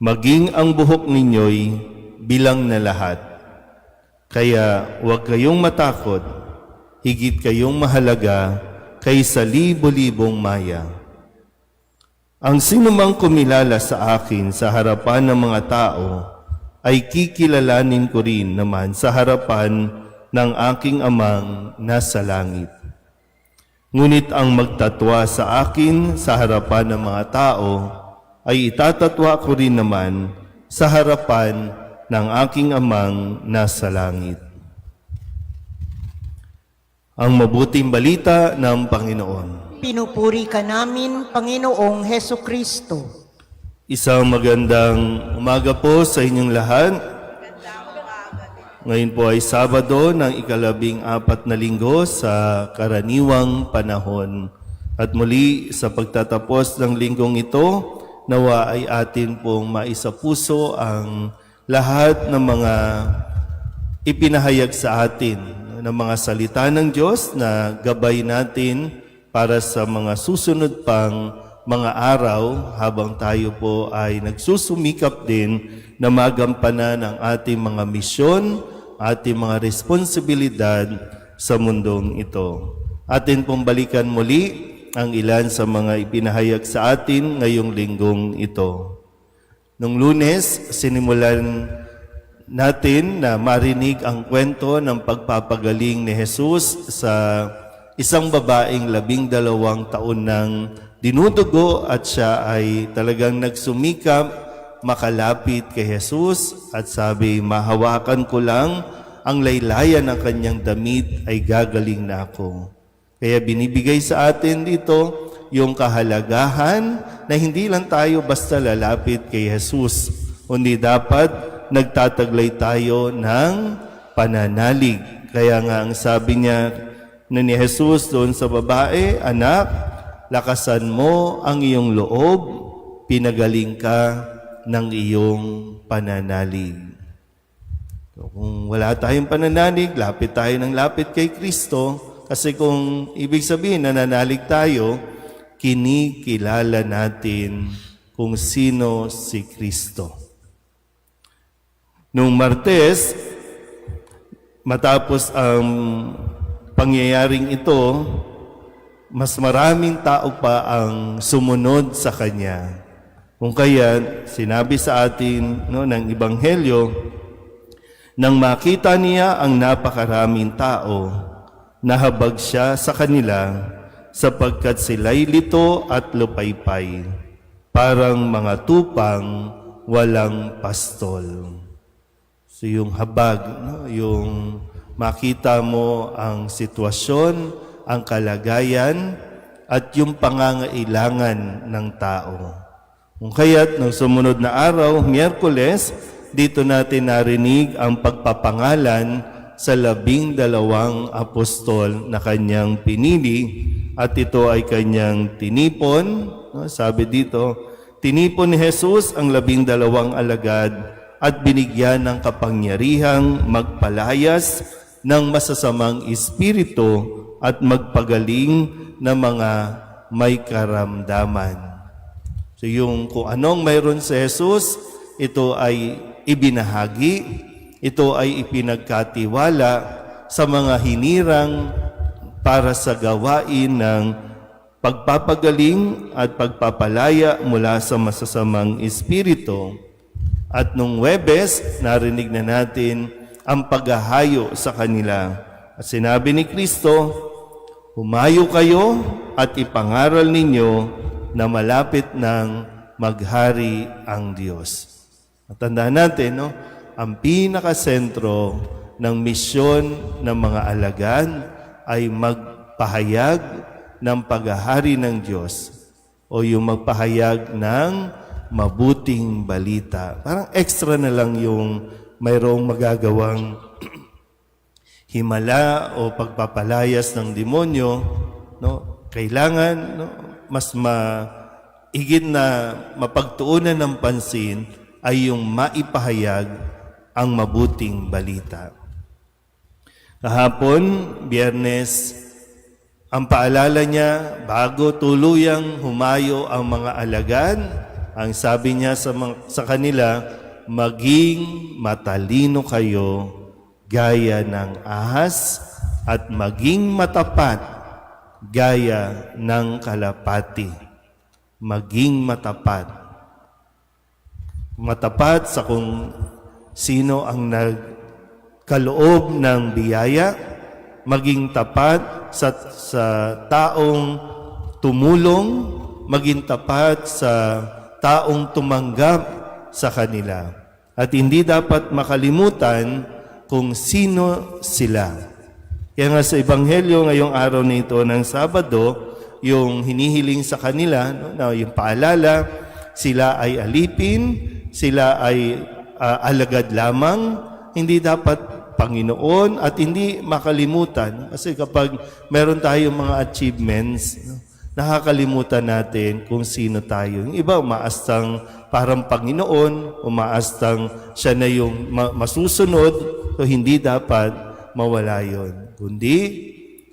Maging ang buhok ninyo'y bilang na lahat. Kaya huwag kayong matakot, higit kayong mahalaga kaysa libo-libong maya. Ang sinumang kumilala sa akin sa harapan ng mga tao ay kikilalanin ko rin naman sa harapan ng aking Amang nasa langit. Ngunit ang magtatwa sa akin sa harapan ng mga tao ay itatatwa ko rin naman sa harapan ng aking Amang nasa langit. Ang mabuting balita ng Panginoon. Pinupuri ka namin, Panginoong Heso Kristo. Isang magandang umaga po sa inyong lahat. Ngayon po ay Sabado ng 14 na linggo sa karaniwang panahon. At muli sa pagtatapos ng linggong ito, nawa ay atin pong maisapuso ang lahat ng mga ipinahayag sa atin ng mga salita ng Diyos na gabay natin para sa mga susunod pang mga araw habang tayo po ay nagsusumikap din na magampanan ang ating mga misyon, ating mga responsibilidad sa mundong ito. Atin pong balikan muli ang ilan sa mga ipinahayag sa atin ngayong linggong ito. Nung Lunes, sinimulan natin na marinig ang kwento ng pagpapagaling ni Jesus sa isang babaeng 12 taon nang dinudugo at siya ay talagang nagsumikap makalapit kay Jesus at sabi, mahawakan ko lang ang laylayan ng kanyang damit ay gagaling na ako. Kaya binibigay sa atin dito yung kahalagahan na hindi lang tayo basta lalapit kay Jesus, kundi dapat nagtataglay tayo ng pananalig. Kaya nga ang sabi niya ni Jesus doon sa babae, anak, lakasan mo ang iyong loob, pinagaling ka ng iyong pananalig. So, kung wala tayong pananalig, lapit tayo ng lapit kay Kristo. Kasi kung ibig sabihin nananalig tayo, kinikilala natin kung sino si Kristo. Noong Martes, matapos ang pangyayaring ito, mas maraming tao pa ang sumunod sa Kanya. Kung kaya, sinabi sa atin ng Ebanghelyo, nang makita niya ang napakaraming tao, nahabag siya sa kanila sapagkat sila'y lito at lupaypay, parang mga tupang walang pastol. So yung habag, yung makita mo ang sitwasyon, ang kalagayan, at yung pangangailangan ng tao. Kung kaya't nung sumunod na araw, Miyerkules, dito natin narinig ang pagpapangalan sa 12 apostol na kanyang pinili at ito ay kanyang tinipon. No, sabi dito, tinipon ni Jesus ang 12 alagad at binigyan ng kapangyarihang magpalayas ng masasamang espiritu at magpagaling ng mga may karamdaman. So yung kung anong mayroon sa Jesus, ito ay ibinahagi, ito ay ipinagkatiwala sa mga hinirang para sa gawain ng pagpapagaling at pagpapalaya mula sa masasamang espiritu. At nung Huwebes, narinig na natin ang paghahayo sa kanila. At sinabi ni Kristo, humayo kayo at ipangaral ninyo na malapit ng maghari ang Diyos. At tandaan natin, no, ang pinakasentro ng misyon ng mga alagad ay magpahayag ng paghahari ng Diyos o yung magpahayag ng mabuting balita. Parang extra na lang yung mayroong magagawang himala o pagpapalayas ng demonyo, no? Kailangan, no, mas higit na mapagtuunan ng pansin ay yung maipahayag ang mabuting balita. Kahapon, Biyernes, ang paalala niya, bago tuluyang humayo ang mga alagad, ang sabi niya sa kanila, maging matalino kayo gaya ng ahas at maging matapat gaya ng kalapati. Maging matapat. Matapat sa kung sino ang nagkaloob ng biyaya, maging tapat sa taong tumulong, maging tapat sa taong tumanggap sa kanila. At hindi dapat makalimutan kung sino sila. Kaya nga sa Ebanghelyo ngayong araw na ito ng Sabado, yung hinihiling sa kanila, no, na yung paalala, sila ay alipin, sila ay alagad lamang, hindi dapat Panginoon at hindi makalimutan. Kasi kapag meron tayong mga achievements, no, nakakalimutan natin kung sino tayo. Yung iba umaastang parang Panginoon, umaastang siya na yung masusunod, so hindi dapat mawala yun. Kundi,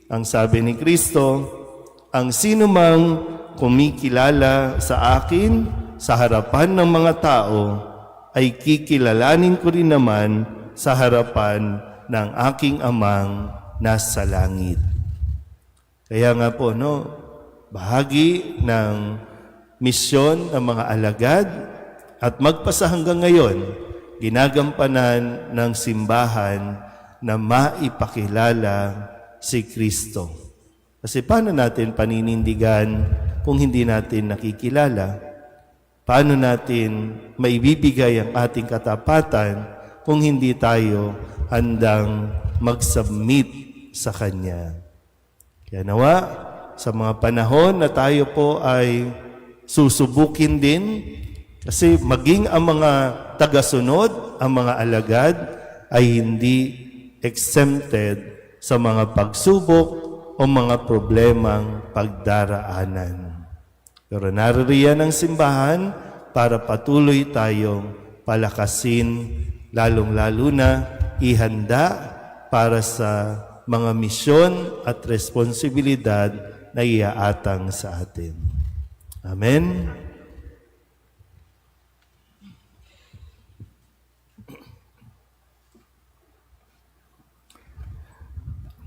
ang sabi ni Kristo, ang sino mang kumikilala sa akin sa harapan ng mga tao, ay kikilalanin ko rin naman sa harapan ng aking amang nasa langit. Kaya nga po, no, bahagi ng misyon ng mga alagad at magpasa hanggang ngayon, ginagampanan ng simbahan na maipakilala si Kristo. Kasi paano natin paninindigan kung hindi natin nakikilala? Paano natin maibibigay ang ating katapatan kung hindi tayo handang mag-submit sa Kanya? Kaya nawa, sa mga panahon na tayo po ay susubukin din, kasi maging ang mga tagasunod, ang mga alagad, ay hindi exempted sa mga pagsubok o mga problemang pagdaraanan. Pero naririyan ang simbahan para patuloy tayong palakasin, lalong-lalo na ihanda para sa mga misyon at responsibilidad na iaatang sa atin. Amen.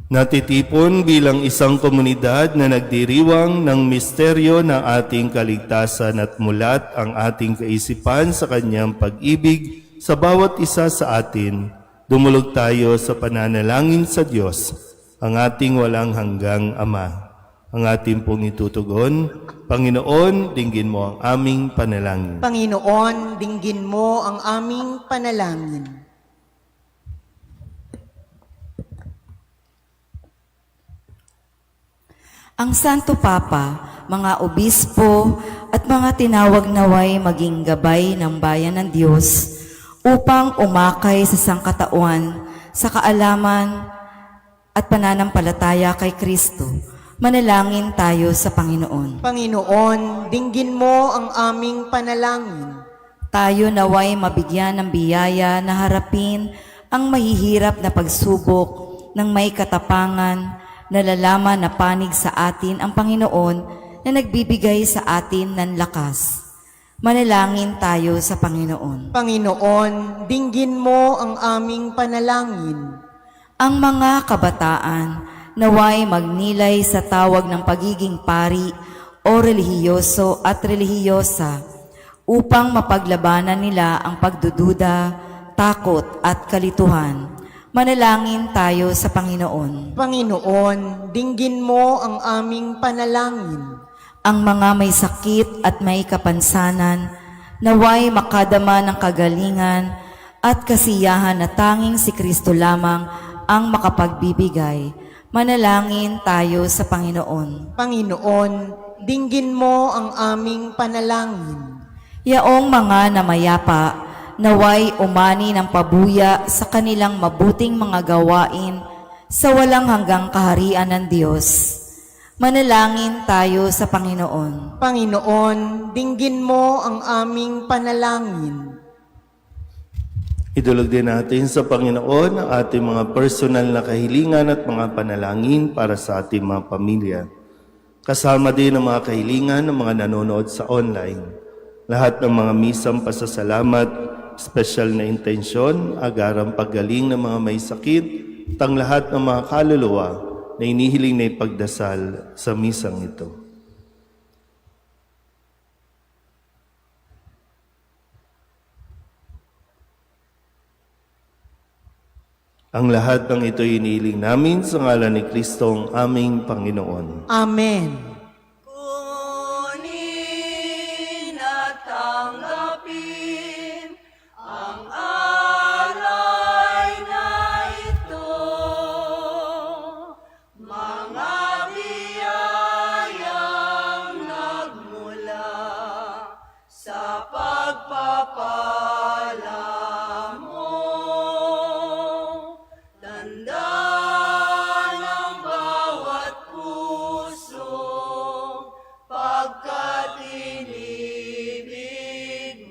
Natitipon bilang isang komunidad na nagdiriwang ng misteryo ng ating kaligtasan at mulat ang ating kaisipan sa kanyang pag-ibig sa bawat isa sa atin. Dumulog tayo sa pananalangin sa Diyos, ang ating walang hanggang Ama. Ang ating pong itutugon, Panginoon, dinggin mo ang aming panalangin. Panginoon, dinggin mo ang aming panalangin. Ang Santo Papa, mga obispo at mga tinawag naway maging gabay ng bayan ng Diyos upang umakay sa sangkatauhan sa kaalaman at pananampalataya kay Kristo. Manalangin tayo sa Panginoon. Panginoon, dinggin mo ang aming panalangin. Tayo naway mabigyan ng biyaya na harapin ang mahihirap na pagsubok ng may katapangan, nalalaman na panig sa atin ang Panginoon na nagbibigay sa atin ng lakas. Manalangin tayo sa Panginoon. Panginoon, dinggin mo ang aming panalangin. Ang mga kabataan naway magnilay sa tawag ng pagiging pari o relihiyoso at relihiyosa upang mapaglabanan nila ang pagdududa, takot at kalituhan. Manalangin tayo sa Panginoon. Panginoon, dinggin mo ang aming panalangin. Ang mga may sakit at may kapansanan, naway makadama ng kagalingan at kasiyahan na tanging si Kristo lamang ang makapagbibigay. Manalangin tayo sa Panginoon. Panginoon, dinggin mo ang aming panalangin. Yaong mga namayapa, naway umani ng pabuya sa kanilang mabuting mga gawain sa walang hanggang kaharian ng Diyos. Manalangin tayo sa Panginoon. Panginoon, dinggin mo ang aming panalangin. Idulog din natin sa Panginoon ang ating mga personal na kahilingan at mga panalangin para sa ating mga pamilya. Kasama din ang mga kahilingan ng mga nanonood sa online. Lahat ng mga misang pasasalamat, special na intensyon, agarang paggaling ng mga may sakit, at ang lahat ng mga kaluluwa na inihiling na ipagdasal sa misang ito. Ang lahat ng ito inihiling namin sa ngalan ni Kristo ang aming Panginoon. Amen. Kunin at tanggapin ang alay na ito, mga biyayang nagmula sa pagpapala mo. Tanda ng bawat puso pagkat inibig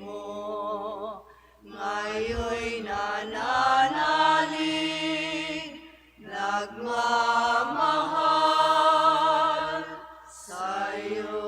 mo, ngayon'y nananalig, nagmamahal sa'yo.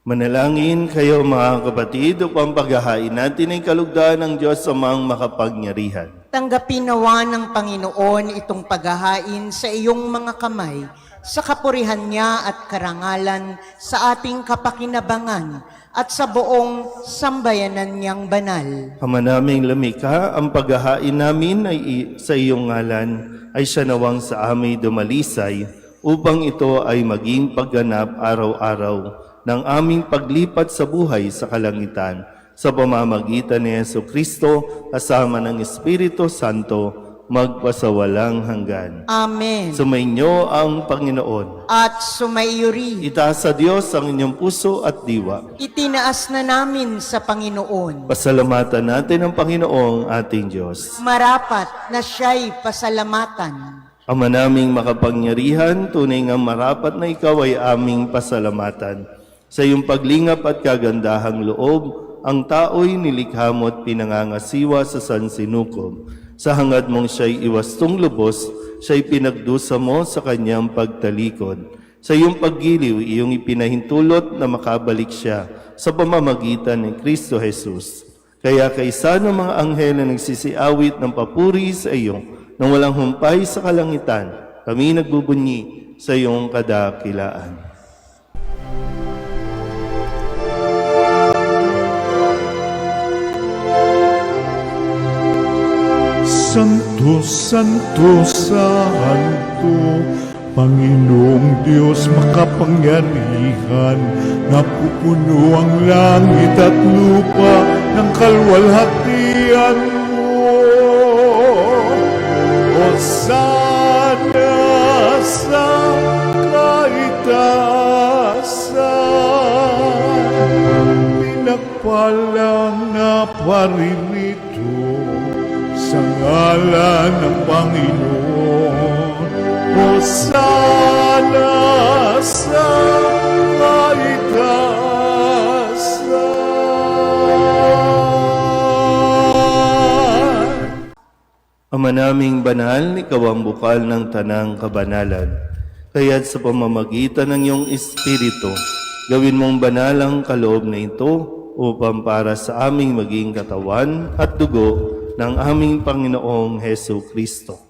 Manalangin kayo mga kapatid upang paghahain natin ay kalugdan ng Diyos sa mga makapangyarihan. Tanggapin nawa ng Panginoon itong paghahain sa iyong mga kamay, sa kapurihan niya at karangalan, sa ating kapakinabangan, at sa buong sambayanan niyang banal. Ama naming lumikha, ang paghahain namin ay sa iyong ngalan ay siya nawang sa amin dumalisay upang ito ay maging pagganap araw-araw ng aming paglipat sa buhay sa kalangitan sa pamamagitan ni Jesucristo kasama ng Espiritu Santo magpasawalang hanggan. Amen. Sumainyo ang Panginoon. At sumaiyo rin. Itaas sa Diyos ang inyong puso at diwa. Itinaas na namin sa Panginoon. Pasalamatan natin ang Panginoong ating Diyos. Marapat na siya'y pasalamatan. Ama naming makapangyarihan, tunay nga marapat na ikaw ay aming pasalamatan. Sa iyong paglingap at kagandahang loob, ang tao'y nilikha mo at pinangangasiwa sa sansinukob. Sa hangad mong siya'y iwastong lubos, siya'y pinagdusa mo sa kanyang pagtalikod. Sa iyong paggiliw, iyong ipinahintulot na makabalik siya sa pamamagitan ni Kristo Jesus. Kaya kaysa ng mga anghel na nagsisiawit ng papuri sa iyo, nang walang humpay sa kalangitan, kami nagbubunyi sa iyong kadakilaan. Santo, Santo, Santo, Panginoong Diyos makapangyarihan, napupuno ang langit at lupa ng kalwalhatian mo. Hosana sa kaitaasan, pinagpalang na paririto sa ngalan ng Panginoon. Hosana sa kaitaasan. Ama naming banal, ikaw ang bukal ng tanang kabanalan. Kaya't sa pamamagitan ng iyong Espiritu, gawin mong banal ang kaloob na ito upang para sa aming maging katawan at dugo ng aming Panginoong Hesu Kristo.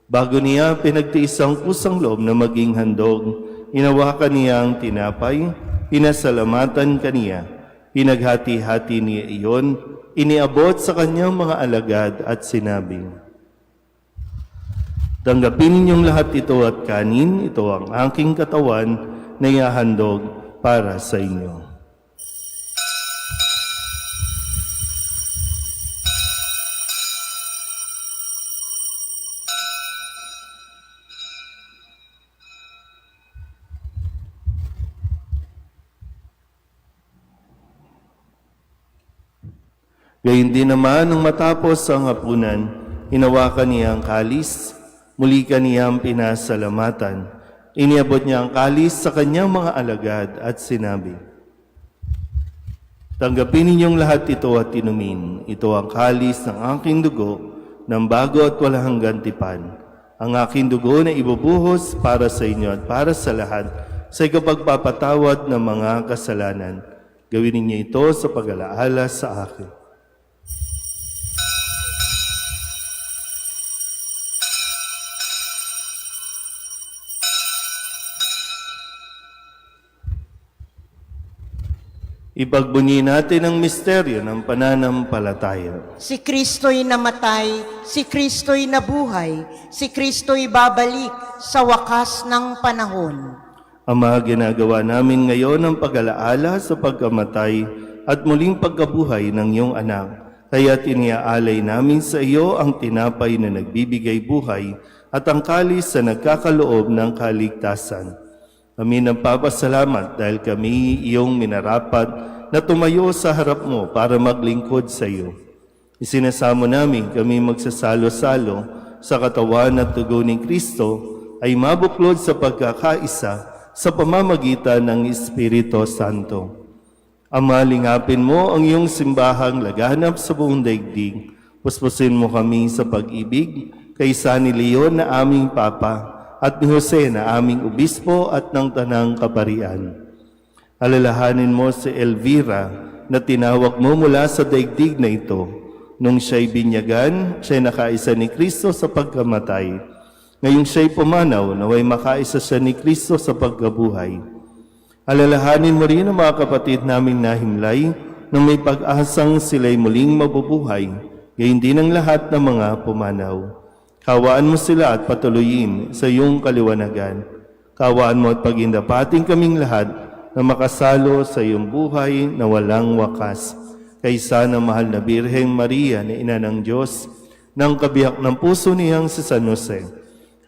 Bago niya pinagtiis ang kusang loob na maging handog, inawakan niya ang tinapay, pinasalamatan kaniya, pinaghati-hati niya iyon, iniabot sa kanyang mga alagad at sinabi, "Tanggapin ninyong lahat ito at kanin, ito ang aking katawan na ihahandog para sa inyo." Gayun din naman nung matapos ang hapunan, hinawakan niya ang kalis, muli kaniyang pinasalamatan. Iniabot niya ang kalis sa kanyang mga alagad at sinabi, "Tanggapin ninyong lahat ito at inumin. Ito ang kalis ng aking dugo, ng bago at walang hanggan tipan. Ang aking dugo na ibubuhos para sa inyo at para sa lahat sa ikapagpapatawad ng mga kasalanan. Gawin ninyo ito sa pag-alaala sa akin." Ipagbunyi natin ang misteryo ng pananampalataya. Si Kristo'y namatay, si Kristo'y nabuhay, si Kristo'y babalik sa wakas ng panahon. Ama, ginagawa namin ngayon ang pag-alaala sa pagkamatay at muling pagkabuhay ng iyong anak. Kaya't iniaalay namin sa iyo ang tinapay na nagbibigay buhay at ang kalis na nagkakaloob ng kaligtasan. Kami nagpapasalamat dahil kami iyong minarapat na tumayo sa harap mo para maglingkod sa iyo. Isinasamo namin kami magsasalo-salo sa katawan at dugo ni Kristo ay mabuklod sa pagkakaisa sa pamamagitan ng Espiritu Santo. Ama, lingapin mo ang iyong simbahang laganap sa buong daigdig. Puspusin mo kami sa pag-ibig kay San Leon na aming Papa at ni Jose na aming obispo at ng tanang kaparian. Alalahanin mo si Elvira na tinawag mo mula sa daigdig na ito. Nung siya'y binyagan, siya'y nakaisa ni Kristo sa pagkamatay. Ngayong siya'y pumanaw, naway makaisa siya ni Kristo sa pagkabuhay. Alalahanin mo rin ang mga kapatid naming nahimlay na may pag-asang sila'y muling mabubuhay, gayon din ang lahat ng mga pumanaw. Kawaan mo sila at patuloyin sa iyong kaliwanagan. Kawaan mo at pagindapating kaming lahat na makasalo sa iyong buhay na walang wakas. Kaysa ng mahal na Birheng Maria na Ina ng Diyos, ng kabiyak ng puso niyang si San Jose,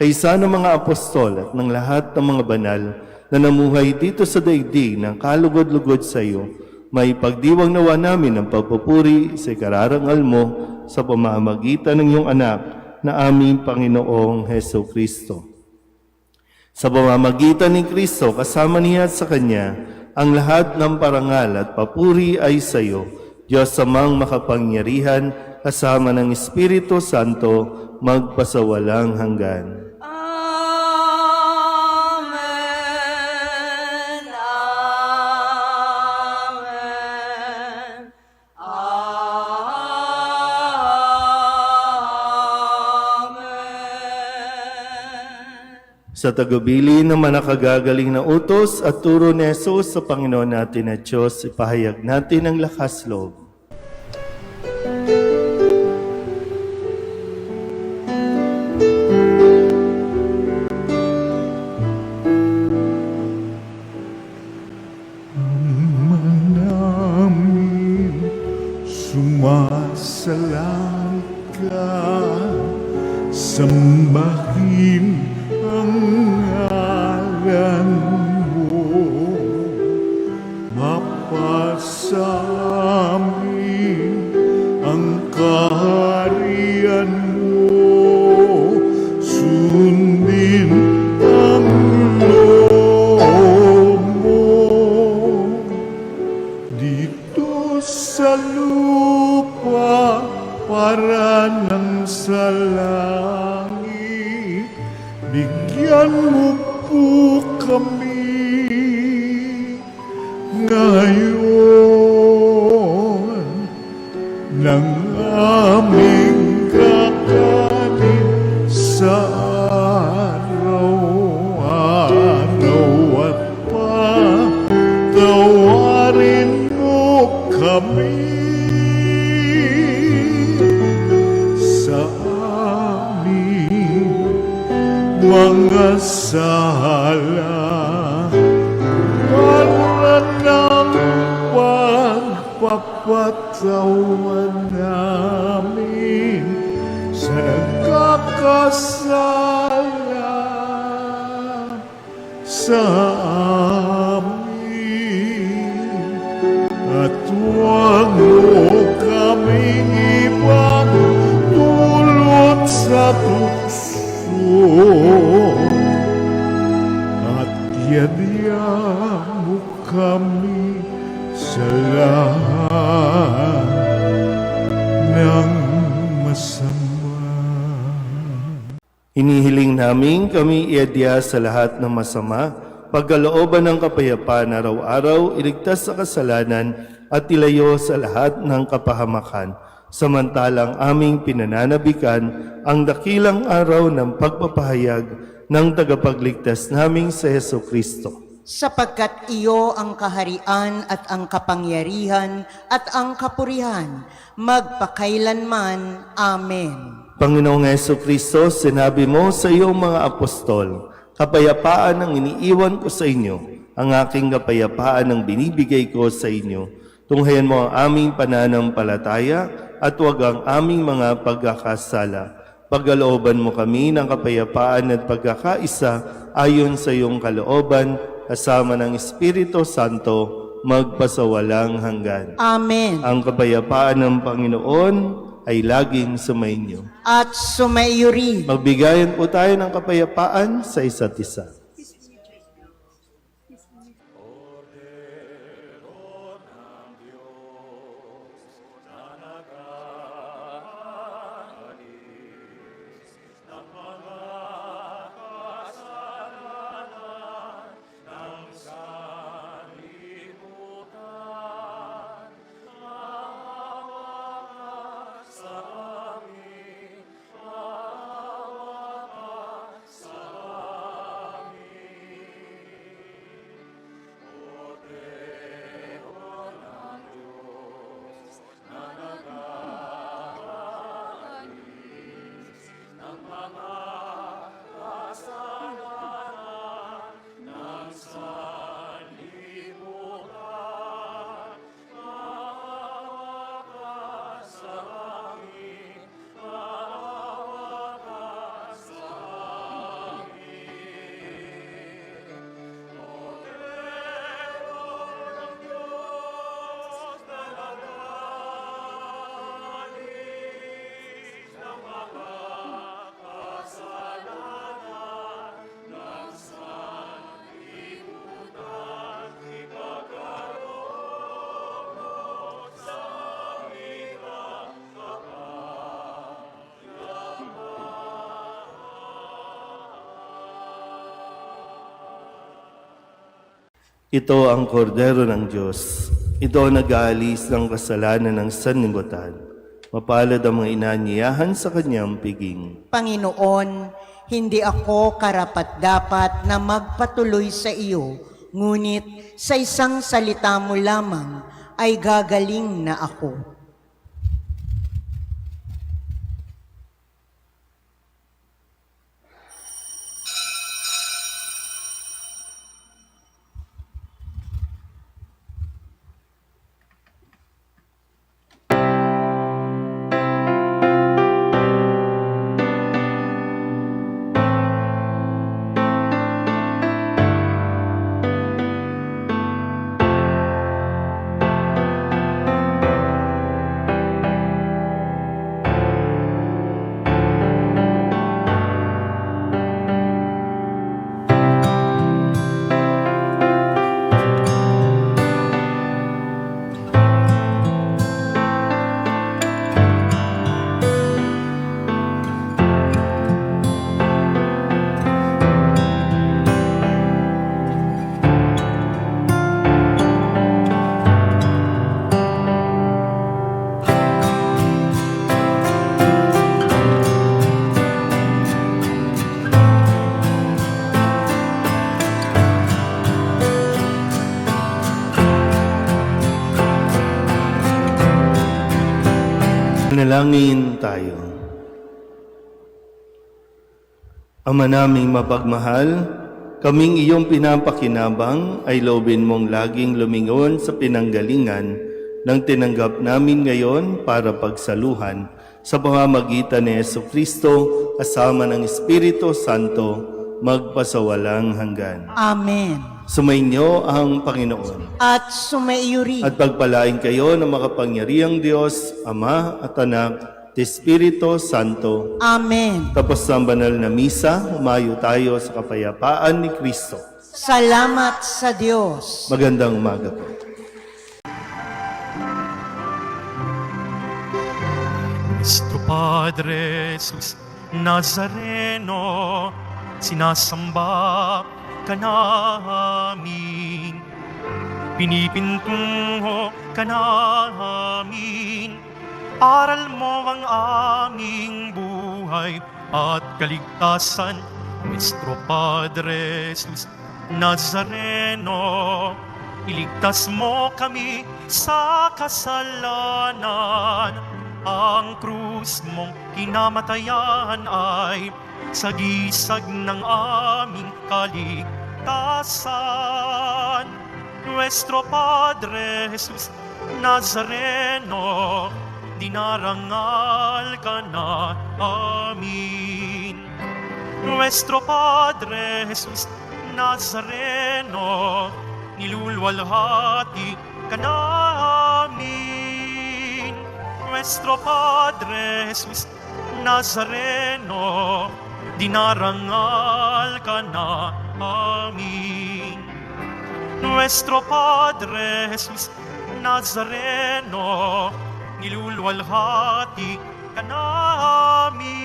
kaysa ng mga apostol at ng lahat ng mga banal na namuhay dito sa daigdig ng kalugod-lugod sa iyo, may pagdiwang nawa namin ang pagpupuri sa ikararangal mo sa pamamagitan ng iyong anak na aming Panginoong Hesu Kristo. Sa pamamagitan ni Kristo, kasama niya at sa Kanya, ang lahat ng parangal at papuri ay sa iyo, Diyos amang makapangyarihan, kasama ng Espiritu Santo, magpasawalang hanggan. Amen. Amen. Amen. Sa tagubilin ng manakagagaling na utos at turo ni Jesus sa Panginoon natin at Diyos, ipahayag natin ang lakas loob. Ama namin, sambahin ang ngalan mo, mapasamin ang kaharian mo, sundin ang loob mo dito sa lupa para nang sa langit. Bigyan mo po kami ngayon ng aming kakanin sa araw-araw at patawarin mo kami sa aming mga sala para ng pagpapatawan namin sa nagkakasala sa amin, at huwag mo kaming ibang dulot sa tukso, at yadya mo kami sa lahat ng masama. Hinihiling namin kami iadya sa lahat ng masama, pagkalooban ng kapayapaan araw-araw, iligtas sa kasalanan at ilayo sa lahat ng kapahamakan. Samantalang aming pinananabikan ang dakilang araw ng pagpapahayag ng tagapagligtas naming sa Heso Kristo. Sapagkat iyo ang kaharian at ang kapangyarihan at ang kapurihan, magpakailanman. Amen. Panginoong Heso Kristo, sinabi mo sa iyong mga apostol, kapayapaan ang iniiwan ko sa inyo, ang aking kapayapaan ang binibigay ko sa inyo. Tunghayan mo ang aming pananampalataya at huwag ang aming mga pagkakasala. Pagkalooban mo kami ng kapayapaan at pagkakaisa ayon sa iyong kalooban, kasama ng Espiritu Santo, magpasawalang hanggan. Amen. Ang kapayapaan ng Panginoon ay laging sumainyo. At sumaiyo rin. Magbigayan po tayo ng kapayapaan sa isa't isa. Ito ang kordero ng Diyos. Ito ang nag-aalis ng kasalanan ng sanlibutan. Mapalad ang mga inanyayahan sa kanyang piging. Panginoon, hindi ako karapat-dapat na magpatuloy sa iyo, ngunit sa isang salita mo lamang ay gagaling na ako. Manalangin tayo. Ama naming mapagmahal, kaming iyong pinapakinabang ay loobin mong laging lumingon sa pinanggalingan ng tinanggap namin ngayon para pagsaluhan sa pamamagitan ni Jesucristo kasama ng Espiritu Santo magpasawalang hanggan. Amen. Sumainyo ang Panginoon. At sumaiyo rin. At pagpalain kayo ng makapangyarihang Diyos, Ama at Anak, at Espiritu Santo. Amen. Tapos ng banal na misa, umayo tayo sa kapayapaan ni Kristo. Salamat sa Diyos. Magandang umaga po. Nuestro Padre Jesus Nazareno, sinasamba ka namin, pinipintungo ka namin, aral mo ang aming buhay at kaligtasan. Nuestro Padre Jesus Nazareno, iligtas mo kami sa kasalanan. Ang krus mong kinamatayan ay sagisag ng aming kaligtasan. Nuestro Padre Jesus Nazareno, dinarangal ka na amin. Nuestro Padre Jesus Nazareno, nilulwalhati ka namin. Nuestro Padre Jesus Nazareno, dinarangal ka na amin. Nuestro Padre Jesus Nazareno, nilulwalhati ka namin.